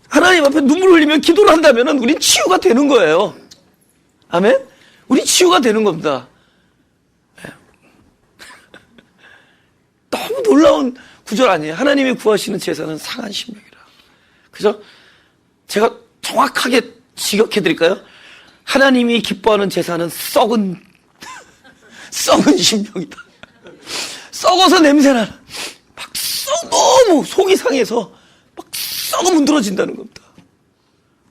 하나님 앞에 눈물 흘리며 기도를 한다면 우린 치유가 되는 거예요. 아멘? 우리 치유가 되는 겁니다. 너무 놀라운 구절 아니에요? 하나님이 구하시는 제사는 상한 심령이라. 그죠? 제가 정확하게 지적해 드릴까요? 하나님이 기뻐하는 제사는 썩은 심령이다. 썩어서 냄새나는, 막 너무 속이 상해서 막 썩어 문드러진다는 겁니다.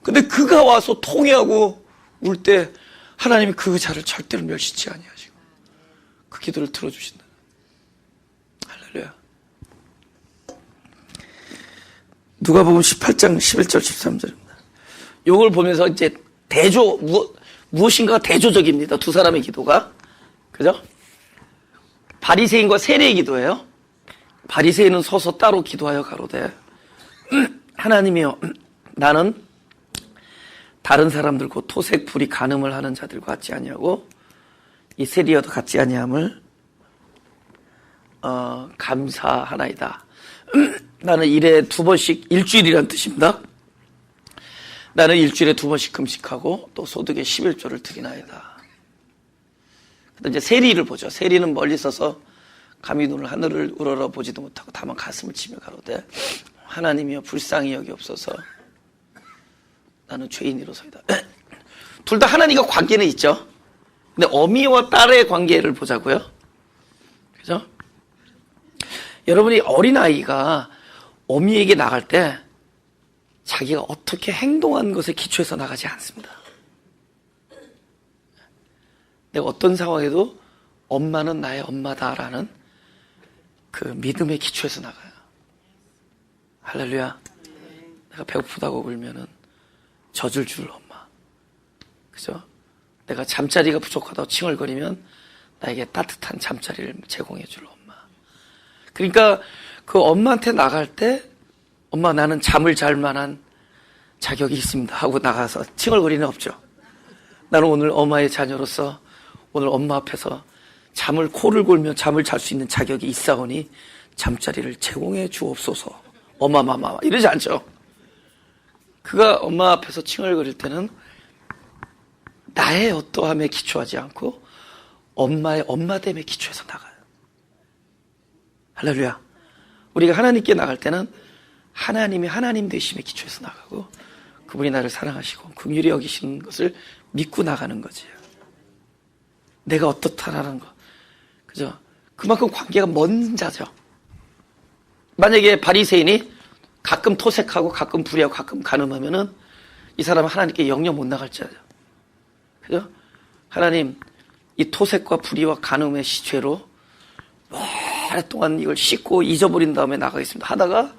근데 그가 와서 통회하고 울 때 하나님이 그 자를 절대로 멸시치 아니하시고 그 기도를 들어주신다. 할렐루야. 누가복음 18장 11절 13절입니다. 이걸 보면서 이제 무엇인가 대조적입니다. 두 사람의 기도가. 그죠? 바리새인과 세리의 기도예요. 바리새인은 서서 따로 기도하여 가로되, 하나님이여, 나는 다른 사람들 곧 토색, 불이, 간음을 하는 자들과 같지 아니하고 이 세리여도 같지 아니함을 감사하나이다. 나는 일에 2번씩, 일주일이란 뜻입니다. 나는 일주일에 2번씩 금식하고 또 소득의 11조를 드리나이다. 근데 이제 세리를 보죠. 세리는 멀리 서서 감히 눈을 하늘을 우러러 보지도 못하고 다만 가슴을 치며 가로되, 하나님이여 불쌍히 여기옵소서. 나는 죄인이로소이다. 둘 다 하나님과 관계는 있죠. 근데 어미와 딸의 관계를 보자고요. 그죠? 여러분이 어린아이가 어미에게 나갈 때 자기가 어떻게 행동한 것에 기초해서 나가지 않습니다. 내가 어떤 상황에도 엄마는 나의 엄마다라는 그 믿음의 기초에서 나가요. 할렐루야. 내가 배고프다고 울면은 젖을 줄 엄마. 그죠? 내가 잠자리가 부족하다고 칭얼거리면 나에게 따뜻한 잠자리를 제공해 줄 엄마. 그러니까 그 엄마한테 나갈 때 엄마 나는 잠을 잘 만한 자격이 있습니다 하고 나가서 칭얼거리는 없죠. 나는 오늘 엄마의 자녀로서 오늘 엄마 앞에서 잠을 코를 골며 잠을 잘 수 있는 자격이 있사오니 잠자리를 제공해 주옵소서 어마마마 이러지 않죠. 그가 엄마 앞에서 칭얼거릴 때는 나의 어떠함에 기초하지 않고 엄마의 엄마됨에 기초해서 나가요. 할렐루야. 우리가 하나님께 나갈 때는 하나님이 하나님 되심에 기초해서 나가고 그분이 나를 사랑하시고 긍휼히 여기시는 것을 믿고 나가는 거지요. 내가 어떻다라는 거. 그죠? 그만큼 관계가 먼 자죠. 만약에 바리새인이 가끔 토색하고 가끔 불의하고 가끔 간음하면은 이 사람은 하나님께 영영 못 나갈 자죠. 그죠? 하나님, 이 토색과 불의와 간음의 죄로 오랫동안 이걸 씻고 잊어버린 다음에 나가겠습니다 하다가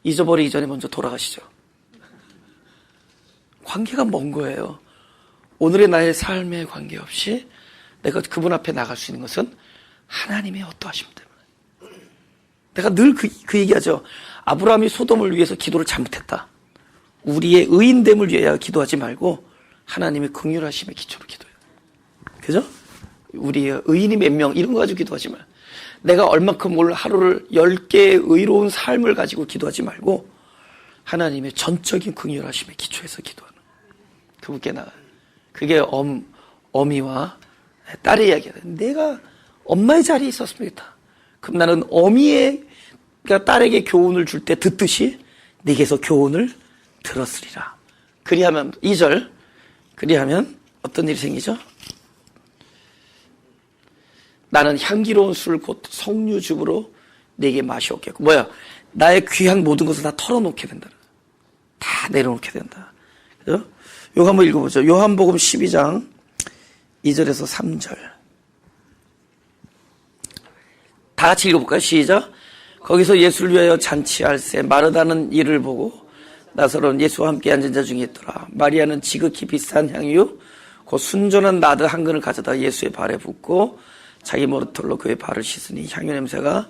잊어버리기 전에 먼저 돌아가시죠. 관계가 먼 거예요. 오늘의 나의 삶에 관계없이 내가 그분 앞에 나갈 수 있는 것은 하나님의 어떠하심 때문에. 내가 늘 그 얘기하죠. 아브라함이 소돔을 위해서 기도를 잘못했다. 우리의 의인됨을 위하여 기도하지 말고 하나님의 긍휼하심의 기초로 기도해요. 그죠? 우리의 의인이 몇 명 이런 거 가지고 기도하지 말. 내가 얼만큼 오늘 하루를 10개의 의로운 삶을 가지고 기도하지 말고 하나님의 전적인 긍휼하심의 기초에서 기도하는 그분께 나가요. 그게 어미와 딸의 이야기야. 내가 엄마의 자리에 있었으면 좋겠다. 그럼 나는 어미가 딸에게 교훈을 줄 때 듣듯이 네게서 교훈을 들었으리라. 그리하면 2절 그리하면 어떤 일이 생기죠? 나는 향기로운 술 곧 석류즙으로 네게 맛이 없겠고 뭐야? 나의 귀한 모든 것을 다 털어놓게 된다. 다 내려놓게 된다. 그죠? 요거 한번 읽어보죠. 요한복음 12장 2절에서 3절 다 같이 읽어볼까요? 시작. 거기서 예수를 위하여 잔치할세 마르다는 이를 보고 나서로는 예수와 함께 앉은 자 중에 있더라. 마리아는 지극히 비싼 향유 곧 순전한 나드 한 근을 가져다 예수의 발에 붓고 자기 머리털로 그의 발을 씻으니 향유 냄새가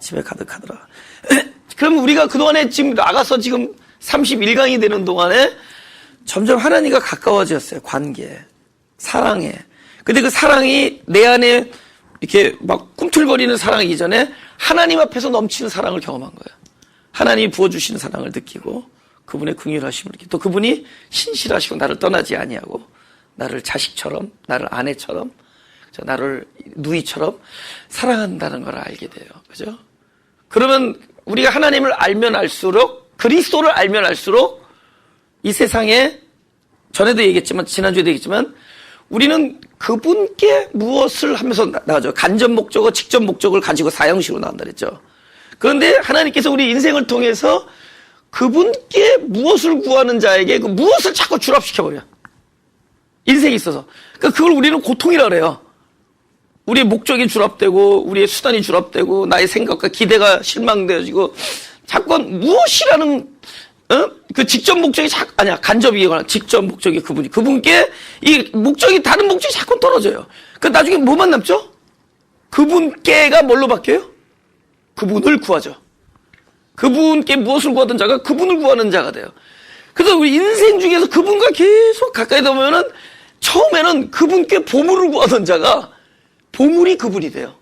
집에 가득하더라. 그럼 우리가 그동안에 지금 나가서 지금 31강이 되는 동안에 점점 하나님과 가까워졌어요. 관계, 사랑에. 근데 그 사랑이 내 안에 이렇게 막 꿈틀거리는 사랑이 이전에 하나님 앞에서 넘치는 사랑을 경험한 거예요. 하나님이 부어주시는 사랑을 느끼고 그분의 긍휼하심을 느끼고 또 그분이 신실하시고 나를 떠나지 아니하고 나를 자식처럼 나를 아내처럼 나를 누이처럼 사랑한다는 걸 알게 돼요. 그죠? 그러면 우리가 하나님을 알면 알수록 그리스도를 알면 알수록 이 세상에 전에도 얘기했지만 지난주에도 얘기했지만 우리는 그분께 무엇을 하면서 나가죠. 간접 목적어 직접 목적을 가지고 사형식으로 나온다 그랬죠. 그런데 하나님께서 우리 인생을 통해서 그분께 무엇을 구하는 자에게 그 무엇을 자꾸 주랍시켜버려. 인생에 있어서. 그러니까 그걸 우리는 고통이라 그래요. 우리의 목적이 주랍되고 우리의 수단이 주랍되고 나의 생각과 기대가 실망되어지고 자꾸 무엇이라는 그 직접 목적이 아니야 간접이거나 직접 목적이 그분께 이 목적이 다른 목적이 자꾸 떨어져요. 그 나중에 뭐만 남죠? 그분께가 뭘로 바뀌어요? 그분을 구하죠. 그분께 무엇을 구하던 자가 그분을 구하는 자가 돼요. 그래서 우리 인생 중에서 그분과 계속 가까이 되면은 처음에는 그분께 보물을 구하던 자가 보물이 그분이 돼요.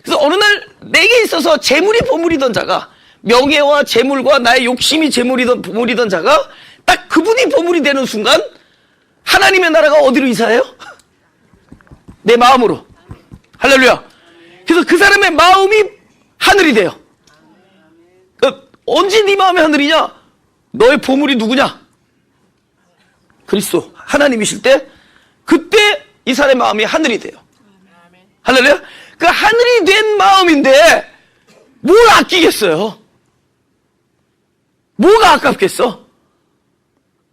그래서 어느 날 내게 있어서 재물이 보물이던 자가 명예와 재물과 나의 욕심이 재물이던 보물이던 자가 딱 그분이 보물이 되는 순간 하나님의 나라가 어디로 이사해요? 내 마음으로. 할렐루야. 그래서 그 사람의 마음이 하늘이 돼요. 언제 네 마음이 하늘이냐? 너의 보물이 누구냐? 그리스도 하나님이실 때 그때 이 사람의 마음이 하늘이 돼요. 할렐루야. 그 하늘이 된 마음인데 뭘 아끼겠어요? 뭐가 아깝겠어?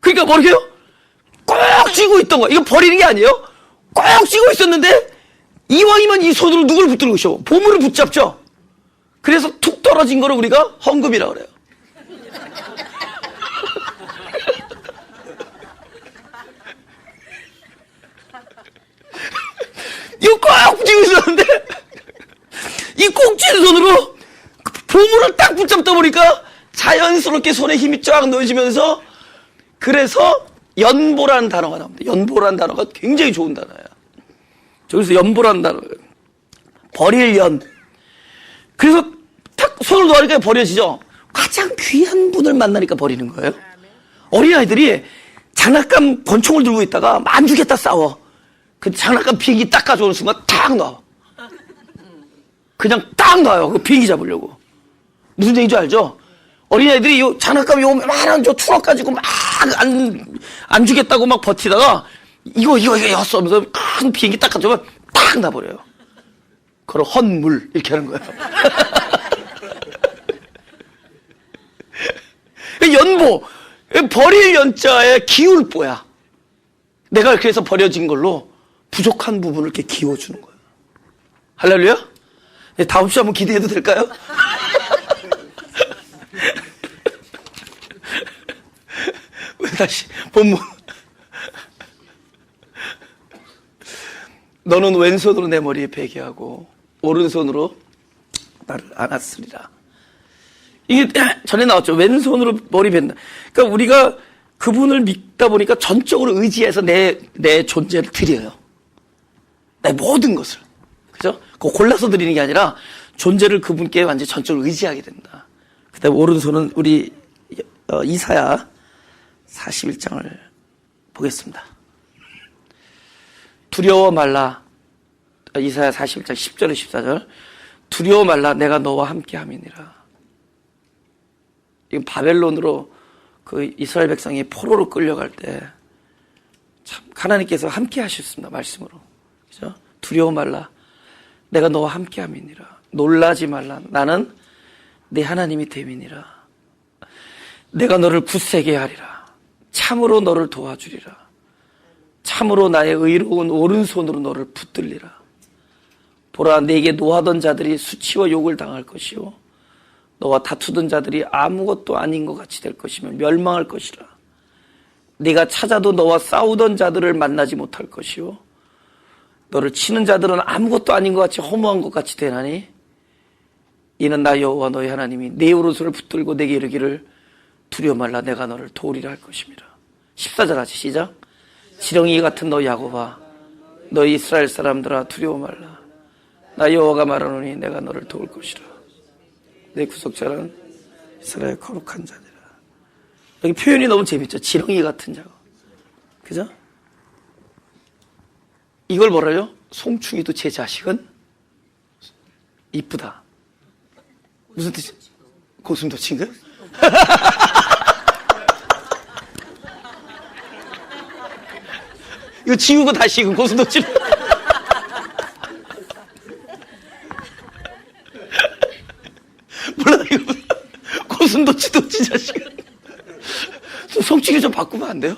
그러니까 뭐라고요? 꼭 쥐고 있던 거. 이거 버리는 게 아니에요. 꼭 쥐고 있었는데 이왕이면 이 손으로 누굴 붙드는 것이오? 보물을 붙잡죠. 그래서 툭 떨어진 거를 우리가 헌금이라고 그래요. 이거 꼭 쥐고 있었는데 이 꼭 쥐는 손으로 보물을 딱 붙잡다 보니까 자연스럽게 손에 힘이 쫙 넣어지면서, 그래서 연보라는 단어가 나옵니다. 연보라는 단어가 굉장히 좋은 단어예요. 저기서 연보라는 단어, 버릴 연. 그래서 탁 손을 놓으니까 버려지죠. 가장 귀한 분을 만나니까 버리는 거예요. 어린아이들이 장난감 권총을 들고 있다가 안 주겠다 싸워. 그 장난감 비행기 딱 가져오는 순간 탁 놔. 그냥 딱 놔요. 그 비행기 잡으려고. 무슨 얘기인지 알죠? 어린아이들이 요 장난감 요만한 저 트럭 가지고 막 안 주겠다고 막 버티다가 이거 였어 하면서 큰 비행기 딱 가져오면 딱 놔버려요. 그걸 헌물 이렇게 하는 거예요. 연보, 버릴 연자에 기울 보야. 내가 그래서 버려진 걸로 부족한 부분을 이렇게 기워주는 거예요. 할렐루야? 네, 다음 주 한번 기대해도 될까요? 왜 다시 본문. 너는 왼손으로 내 머리에 베게 하고 오른손으로 나를 안았으리라. 이게 전에 나왔죠. 왼손으로 머리 벤다. 그러니까 우리가 그분을 믿다 보니까 전적으로 의지해서 내 존재를 드려요. 내 모든 것을. 그죠? 그거 골라서 드리는 게 아니라 존재를 그분께 완전히 전적으로 의지하게 된다. 그 다음에 오른손은 우리 이사야 41장을 보겠습니다. 두려워 말라. 이사야 41장 10절에 14절. 두려워 말라. 내가 너와 함께 함이니라. 이건 바벨론으로 그 이스라엘 백성이 포로로 끌려갈 때 참 하나님께서 함께 하셨습니다. 말씀으로. 그죠? 두려워 말라. 내가 너와 함께 함이니라. 놀라지 말라. 나는 네 하나님이 됨이니라. 내가 너를 굳세게 하리라. 참으로 너를 도와주리라. 참으로 나의 의로운 오른손으로 너를 붙들리라. 보라, 네게 노하던 자들이 수치와 욕을 당할 것이요 너와 다투던 자들이 아무것도 아닌 것 같이 될 것이며 멸망할 것이라. 네가 찾아도 너와 싸우던 자들을 만나지 못할 것이요 너를 치는 자들은 아무것도 아닌 것 같이 허무한 것 같이 되나니 이는 나 여호와 너의 하나님이 네 오른손을 붙들고 내게 이르기를 두려워 말라. 내가 너를 도우리라 할 것입니다. 14절 하지. 시작. 지렁이 같은 너 야곱아, 너 이스라엘 사람들아, 두려워 말라. 나 여호와가 말하노니 내가 너를 도울 것이라. 내 구속자는 이스라엘 거룩한 자니라. 여기 표현이 너무 재밌죠. 지렁이 같은 자고. 그죠? 이걸 뭐라요? 송충이도 제 자식은 이쁘다. 무슨 뜻이? 고슴도치인가? 이거 지우고 다시 이거 고슴도치. 몰라, 이거 고슴도치도 지 자식. 송충이 좀 바꾸면 안 돼요?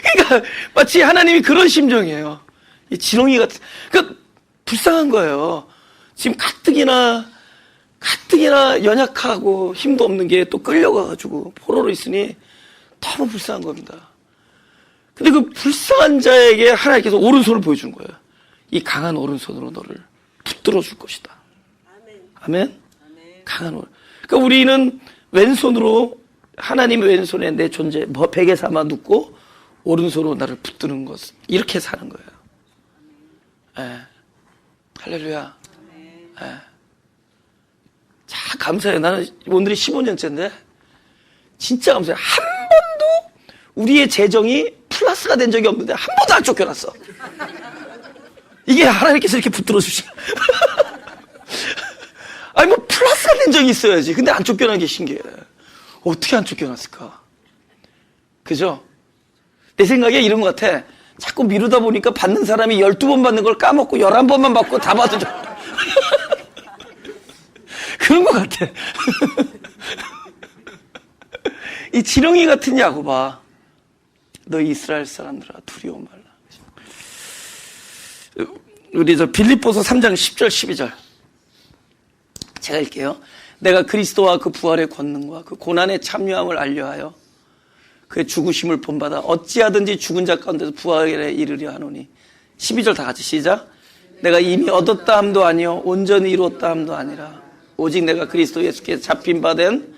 그러니까 마치 하나님이 그런 심정이에요. 이 지렁이 같은. 그러니까 불쌍한 거예요. 지금 가뜩이나 연약하고 힘도 없는 게 또 끌려가가지고 포로로 있으니 너무 불쌍한 겁니다. 근데 그 불쌍한 자에게 하나님께서 오른손을 보여주는 거예요. 이 강한 오른손으로 너를 붙들어 줄 것이다. 아멘? 강한 오른. 그러니까 우리는 왼손으로 하나님의 왼손에 내 존재 베개 삼아 눕고 오른손으로 나를 붙드는 것, 이렇게 사는 거예요. 예. 할렐루야. 예. 자, 감사해요. 나는 오늘이 15년째인데 진짜 감사해요. 한 번도 우리의 재정이 플러스가 된 적이 없는데 한 번도 안 쫓겨났어. 이게 하나님께서 이렇게 붙들어 주시나. 아니 뭐 플러스가 된 적이 있어야지. 근데 안 쫓겨난 게 신기해. 어떻게 안 쫓겨났을까? 그죠? 내 생각에 이런 것 같아. 자꾸 미루다 보니까 받는 사람이 12번 받는 걸 까먹고 11번만 받고 다 받은 줄. 그런 것 같아. 이 지렁이 같은 야곱아, 너 이스라엘 사람들아, 두려워 말라. 우리 저 빌립보서 3장 10절 12절 제가 읽게요. 내가 그리스도와 그 부활의 권능과 그 고난의 참여함을 알려하여 그의 죽으심을 본받아 어찌하든지 죽은 자 가운데서 부활에 이르려 하노니. 12절 다 같이 시작. 내가 이미 얻었다 함도 아니요 온전히 이루었다 함도 아니라 오직 내가 그리스도 예수께 잡힌 바 된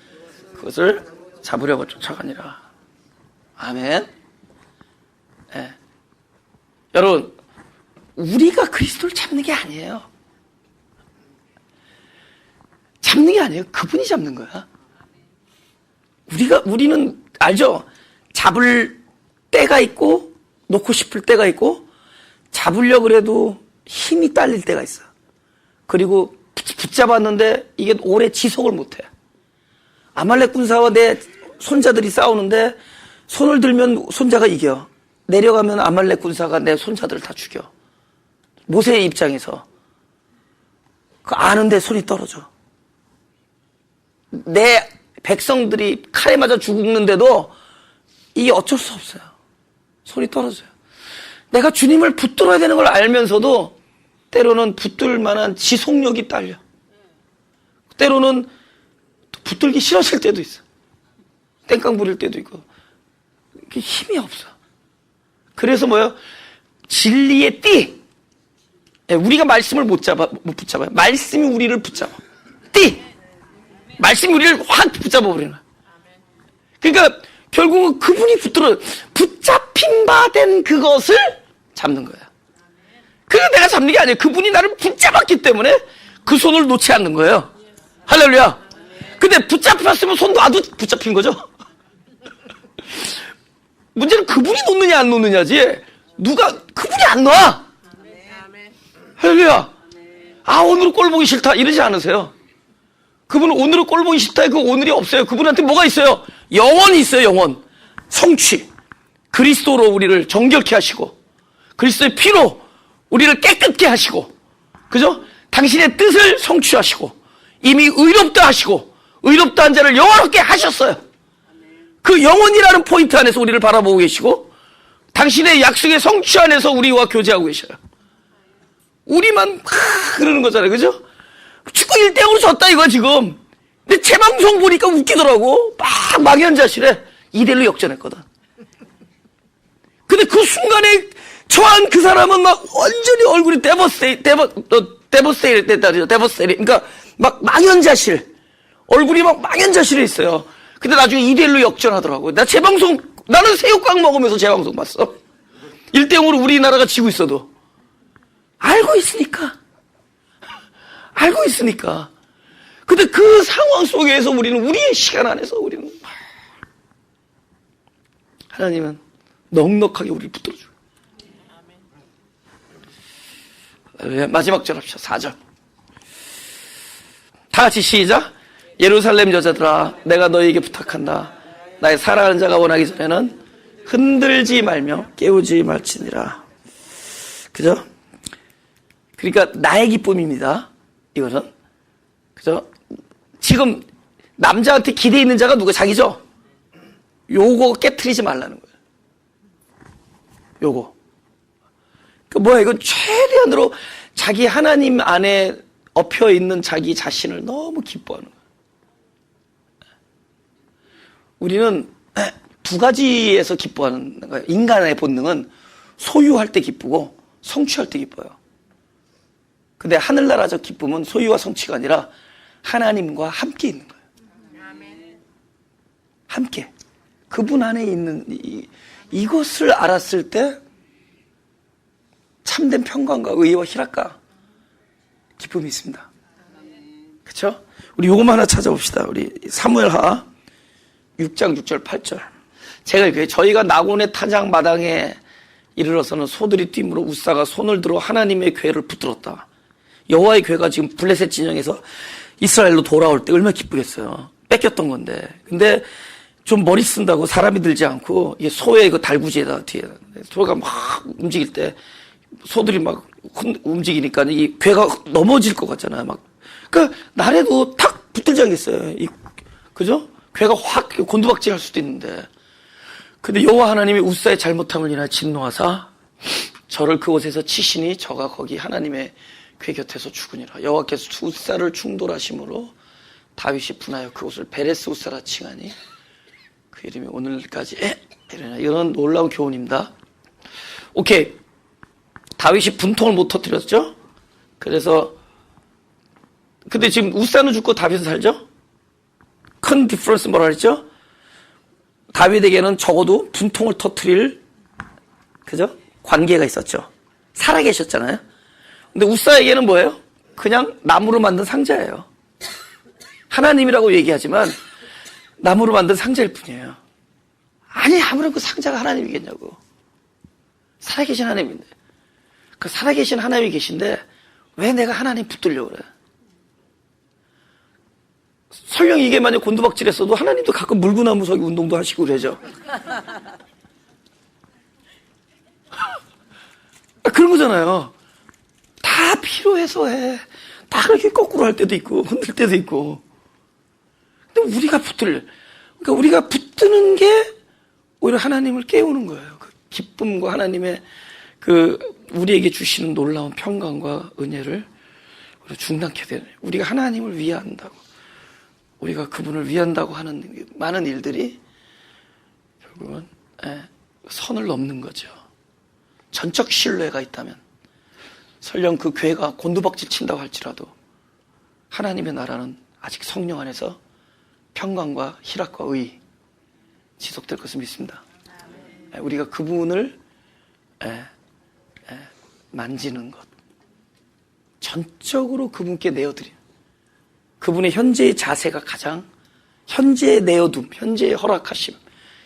그것을 잡으려고 쫓아가니라. 아멘. 네. 여러분, 우리가 그리스도를 잡는 게 아니에요. 잡는 게 아니에요. 그분이 잡는 거야. 우리는 알죠? 잡을 때가 있고 놓고 싶을 때가 있고 잡으려고 그래도 힘이 딸릴 때가 있어. 그리고 붙잡았는데 이게 오래 지속을 못해. 아말렉 군사와 내 손자들이 싸우는데 손을 들면 손자가 이겨. 내려가면 아말렉 군사가 내 손자들을 다 죽여. 모세의 입장에서 그 아는데 손이 떨어져. 내 백성들이 칼에 맞아 죽는데도 이게 어쩔 수 없어요. 손이 떨어져요. 내가 주님을 붙들어야 되는 걸 알면서도 때로는 붙들 만한 지속력이 딸려. 때로는 붙들기 싫어질 때도 있어. 땡깡 부릴 때도 있고. 힘이 없어. 그래서 뭐요? 진리의 띠. 우리가 말씀을 못 붙잡아요. 말씀이 우리를 붙잡아. 띠. 말씀이 우리를 확 붙잡아 버리는 거야. 그러니까 결국은 그분이 붙잡힌 바 된 그것을 잡는 거야. 그래서 내가 잡는 게 아니에요. 그분이 나를 붙잡았기 때문에 그 손을 놓지 않는 거예요. 할렐루야. 근데 붙잡혔으면 손 놔도 붙잡힌 거죠. 문제는 그분이 놓느냐 안 놓느냐지. 그분이 안 놔. 할렐루야. 아, 오늘은 꼴 보기 싫다 이러지 않으세요. 그분은 오늘은 꼴 보기 싫다. 그 오늘이 없어요. 그분한테 뭐가 있어요? 영원이 있어요. 영원. 성취. 그리스도로 우리를 정결케 하시고 그리스도의 피로 우리를 깨끗게 하시고, 그죠? 당신의 뜻을 성취하시고 이미 의롭다 하시고 의롭다 한 자를 영원롭게 하셨어요. 그 영원이라는 포인트 안에서 우리를 바라보고 계시고 당신의 약속의 성취 안에서 우리와 교제하고 계셔요. 우리만 그러는 거잖아요. 그죠? 축구 1대0으로 졌다 이거 지금. 근데 재방송 보니까 웃기더라고. 막 망연자실해. 2대1로 역전했거든. 근데 그 순간에 처한 그 사람은 막 완전히 얼굴이 데버스테이트 됐다죠. 데버스테이트. 그러니까 막 망연자실. 얼굴이 막 망연자실해 있어요. 근데 나중에 2대1로 역전하더라고요. 나는 새우깡 먹으면서 재방송 봤어. 1대0으로 우리나라가 지고 있어도. 알고 있으니까. 근데 그 상황 속에서 우리는 우리의 시간 안에서 우리는 하나님은 넉넉하게 우리를 붙들어줘요. 마지막 절 합시다. 4절. 다 같이 시작. 예루살렘 여자들아 내가 너희에게 부탁한다. 나의 사랑하는 자가 원하기 전에는 흔들지 말며 깨우지 말지니라. 그죠? 그러니까 나의 기쁨입니다. 이거는. 그죠? 지금 남자한테 기대 있는 자가 누가? 자기죠? 요거 깨트리지 말라는 거예요. 요거. 그 뭐야, 이건 최대한으로 자기 하나님 안에 엎혀 있는 자기 자신을 너무 기뻐하는 거예요. 우리는 두 가지에서 기뻐하는 거예요. 인간의 본능은 소유할 때 기쁘고 성취할 때 기뻐요. 근데 하늘나라적 기쁨은 소유와 성취가 아니라 하나님과 함께 있는 거예요. 함께. 그분 안에 있는 이것을 알았을 때 참된 평강과 의와 희락과 기쁨이 있습니다. 그렇죠? 우리 요것만 하나 찾아봅시다. 우리 사무엘하 6장 6절 8절. 제가 읽어요. 저희가 나곤의 타작 마당에 이르러서는 소들이 뛰므로 우사가 손을 들어 하나님의 궤를 붙들었다. 여호와의 궤가 지금 블레셋 진영에서 이스라엘로 돌아올 때 얼마나 기쁘겠어요. 뺏겼던 건데. 근데 좀 머리 쓴다고 사람이 들지 않고 이게 소의 그 달구지에다 뒤에 소가 막 움직일 때 소들이 막 움직이니까 이 궤가 넘어질 것 같잖아요. 막. 그러니까 날에도 탁 붙들지 않겠어요. 그죠? 궤가 확 곤두박질 할 수도 있는데. 근데 여호와 하나님이 우사의 잘못함을 인하여 진노하사 저를 그곳에서 치시니 저가 거기 하나님의 궤 곁에서 죽으니라. 여호와께서 우사를 충돌하심으로 다윗이 분하여 그곳을 베레스 우사라 칭하니 그 이름이 오늘까지 이런 놀라운 교훈입니다. 오케이. 다윗이 분통을 못 터뜨렸죠? 그래서 근데 지금 우사는 죽고 다윗은 살죠? 큰 디퍼런스 뭐라 그랬죠? 다윗에게는 적어도 분통을 터뜨릴 그죠? 관계가 있었죠. 살아계셨잖아요. 근데 우사에게는 뭐예요? 그냥 나무로 만든 상자예요. 하나님이라고 얘기하지만 나무로 만든 상자일 뿐이에요. 아니 아무런 그 상자가 하나님이겠냐고. 살아계신 하나님인데 그 살아계신 하나님이 계신데 왜 내가 하나님 붙들려고 그래? 설령 이게 만약 곤두박질했어도 하나님도 가끔 물구나무 서기 운동도 하시고 그러죠. 그런 거잖아요. 다 필요해서 해. 다 그렇게 거꾸로 할 때도 있고 흔들 때도 있고. 근데 우리가 그러니까 우리가 붙드는 게 오히려 하나님을 깨우는 거예요. 그 기쁨과 하나님의 그 우리에게 주시는 놀라운 평강과 은혜를 중단케 되는. 우리가 하나님을 위한다고, 우리가 그분을 위한다고 하는 많은 일들이 결국은 선을 넘는 거죠. 전적 신뢰가 있다면 설령 그 교회가 곤두박질 친다고 할지라도 하나님의 나라는 아직 성령 안에서 평강과 희락과 의 지속될 것을 믿습니다. 우리가 그분을 만지는 것, 전적으로 그분께 내어드리는 그분의 현재의 자세가 가장, 현재의 내어둠, 현재의 허락하심,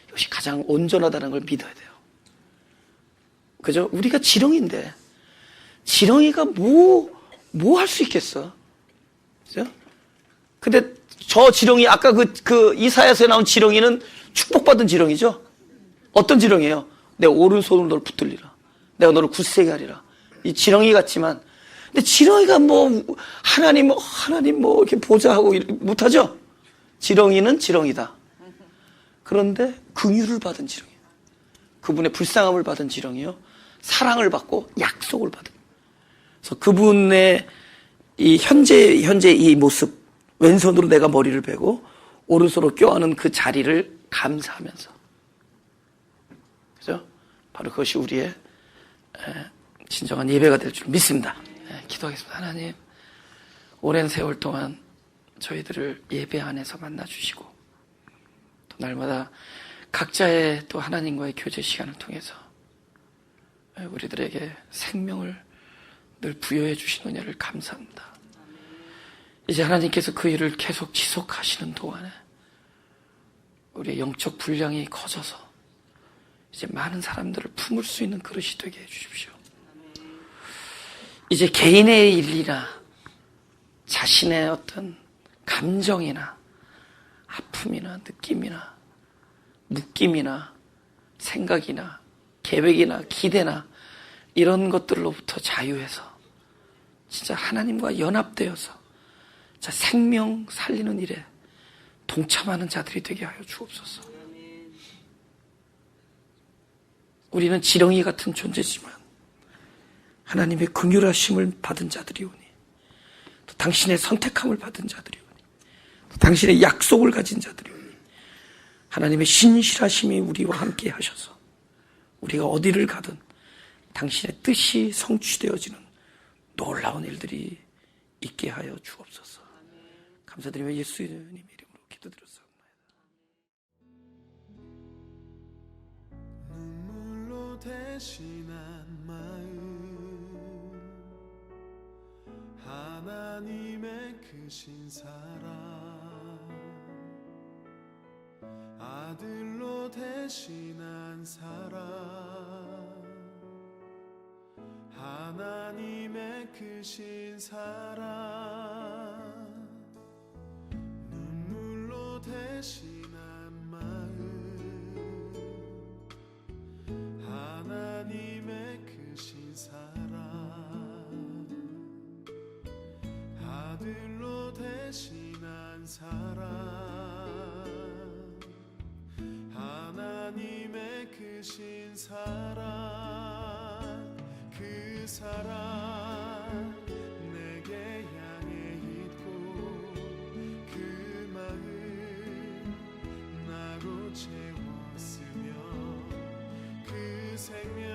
이것이 가장 온전하다는 걸 믿어야 돼요. 그죠? 우리가 지렁이인데 지렁이가 뭐 할 수 있겠어? 그죠? 근데 저 지렁이, 아까 그 이사야서에 나온 지렁이는 축복받은 지렁이죠? 어떤 지렁이에요? 내 오른손으로 너를 붙들리라. 내가 너를 굳세게 하리라. 이 지렁이 같지만, 근데 지렁이가 하나님 이렇게 보좌하고 못하죠? 지렁이는 지렁이다. 그런데 긍휼을 받은 지렁이, 그분의 불쌍함을 받은 지렁이요, 사랑을 받고 약속을 받은. 그래서 그분의 이 현재 이 모습, 왼손으로 내가 머리를 베고 오른손으로 껴안은 그 자리를 감사하면서, 그죠? 바로 그것이 우리의 진정한 예배가 될 줄 믿습니다. 기도하겠습니다. 하나님, 오랜 세월 동안 저희들을 예배 안에서 만나주시고 또 날마다 각자의 또 하나님과의 교제 시간을 통해서 우리들에게 생명을 늘 부여해 주신 은혜를 감사합니다. 이제 하나님께서 그 일을 계속 지속하시는 동안에 우리의 영적 분량이 커져서 이제 많은 사람들을 품을 수 있는 그릇이 되게 해주십시오. 이제 개인의 일이나 자신의 어떤 감정이나 아픔이나 느낌이나 느낌이나 생각이나 계획이나 기대나 이런 것들로부터 자유해서 진짜 하나님과 연합되어서 자, 생명 살리는 일에 동참하는 자들이 되게 하여 주옵소서. 우리는 지렁이 같은 존재지만 하나님의 긍휼하심을 받은 자들이오니, 또 당신의 선택함을 받은 자들이오니, 또 당신의 약속을 가진 자들이오니, 하나님의 신실하심이 우리와 함께 하셔서 우리가 어디를 가든 당신의 뜻이 성취되어지는 놀라운 일들이 있게 하여 주옵소서. 감사드리며 예수님 이름으로 기도드렸사옵나이다. 눈물로 대신한 마음, 하나님의 크신 사랑, 아들로 대신한 사랑, 하나님의 크신 사랑, 눈물로 대신한 마음, 하나님의 크신 사랑, 아들로 대신한 사랑, 하나님의 크신 사랑, 그 사랑 내게 향해 있고 그 마음 나로 채웠으며 그 생명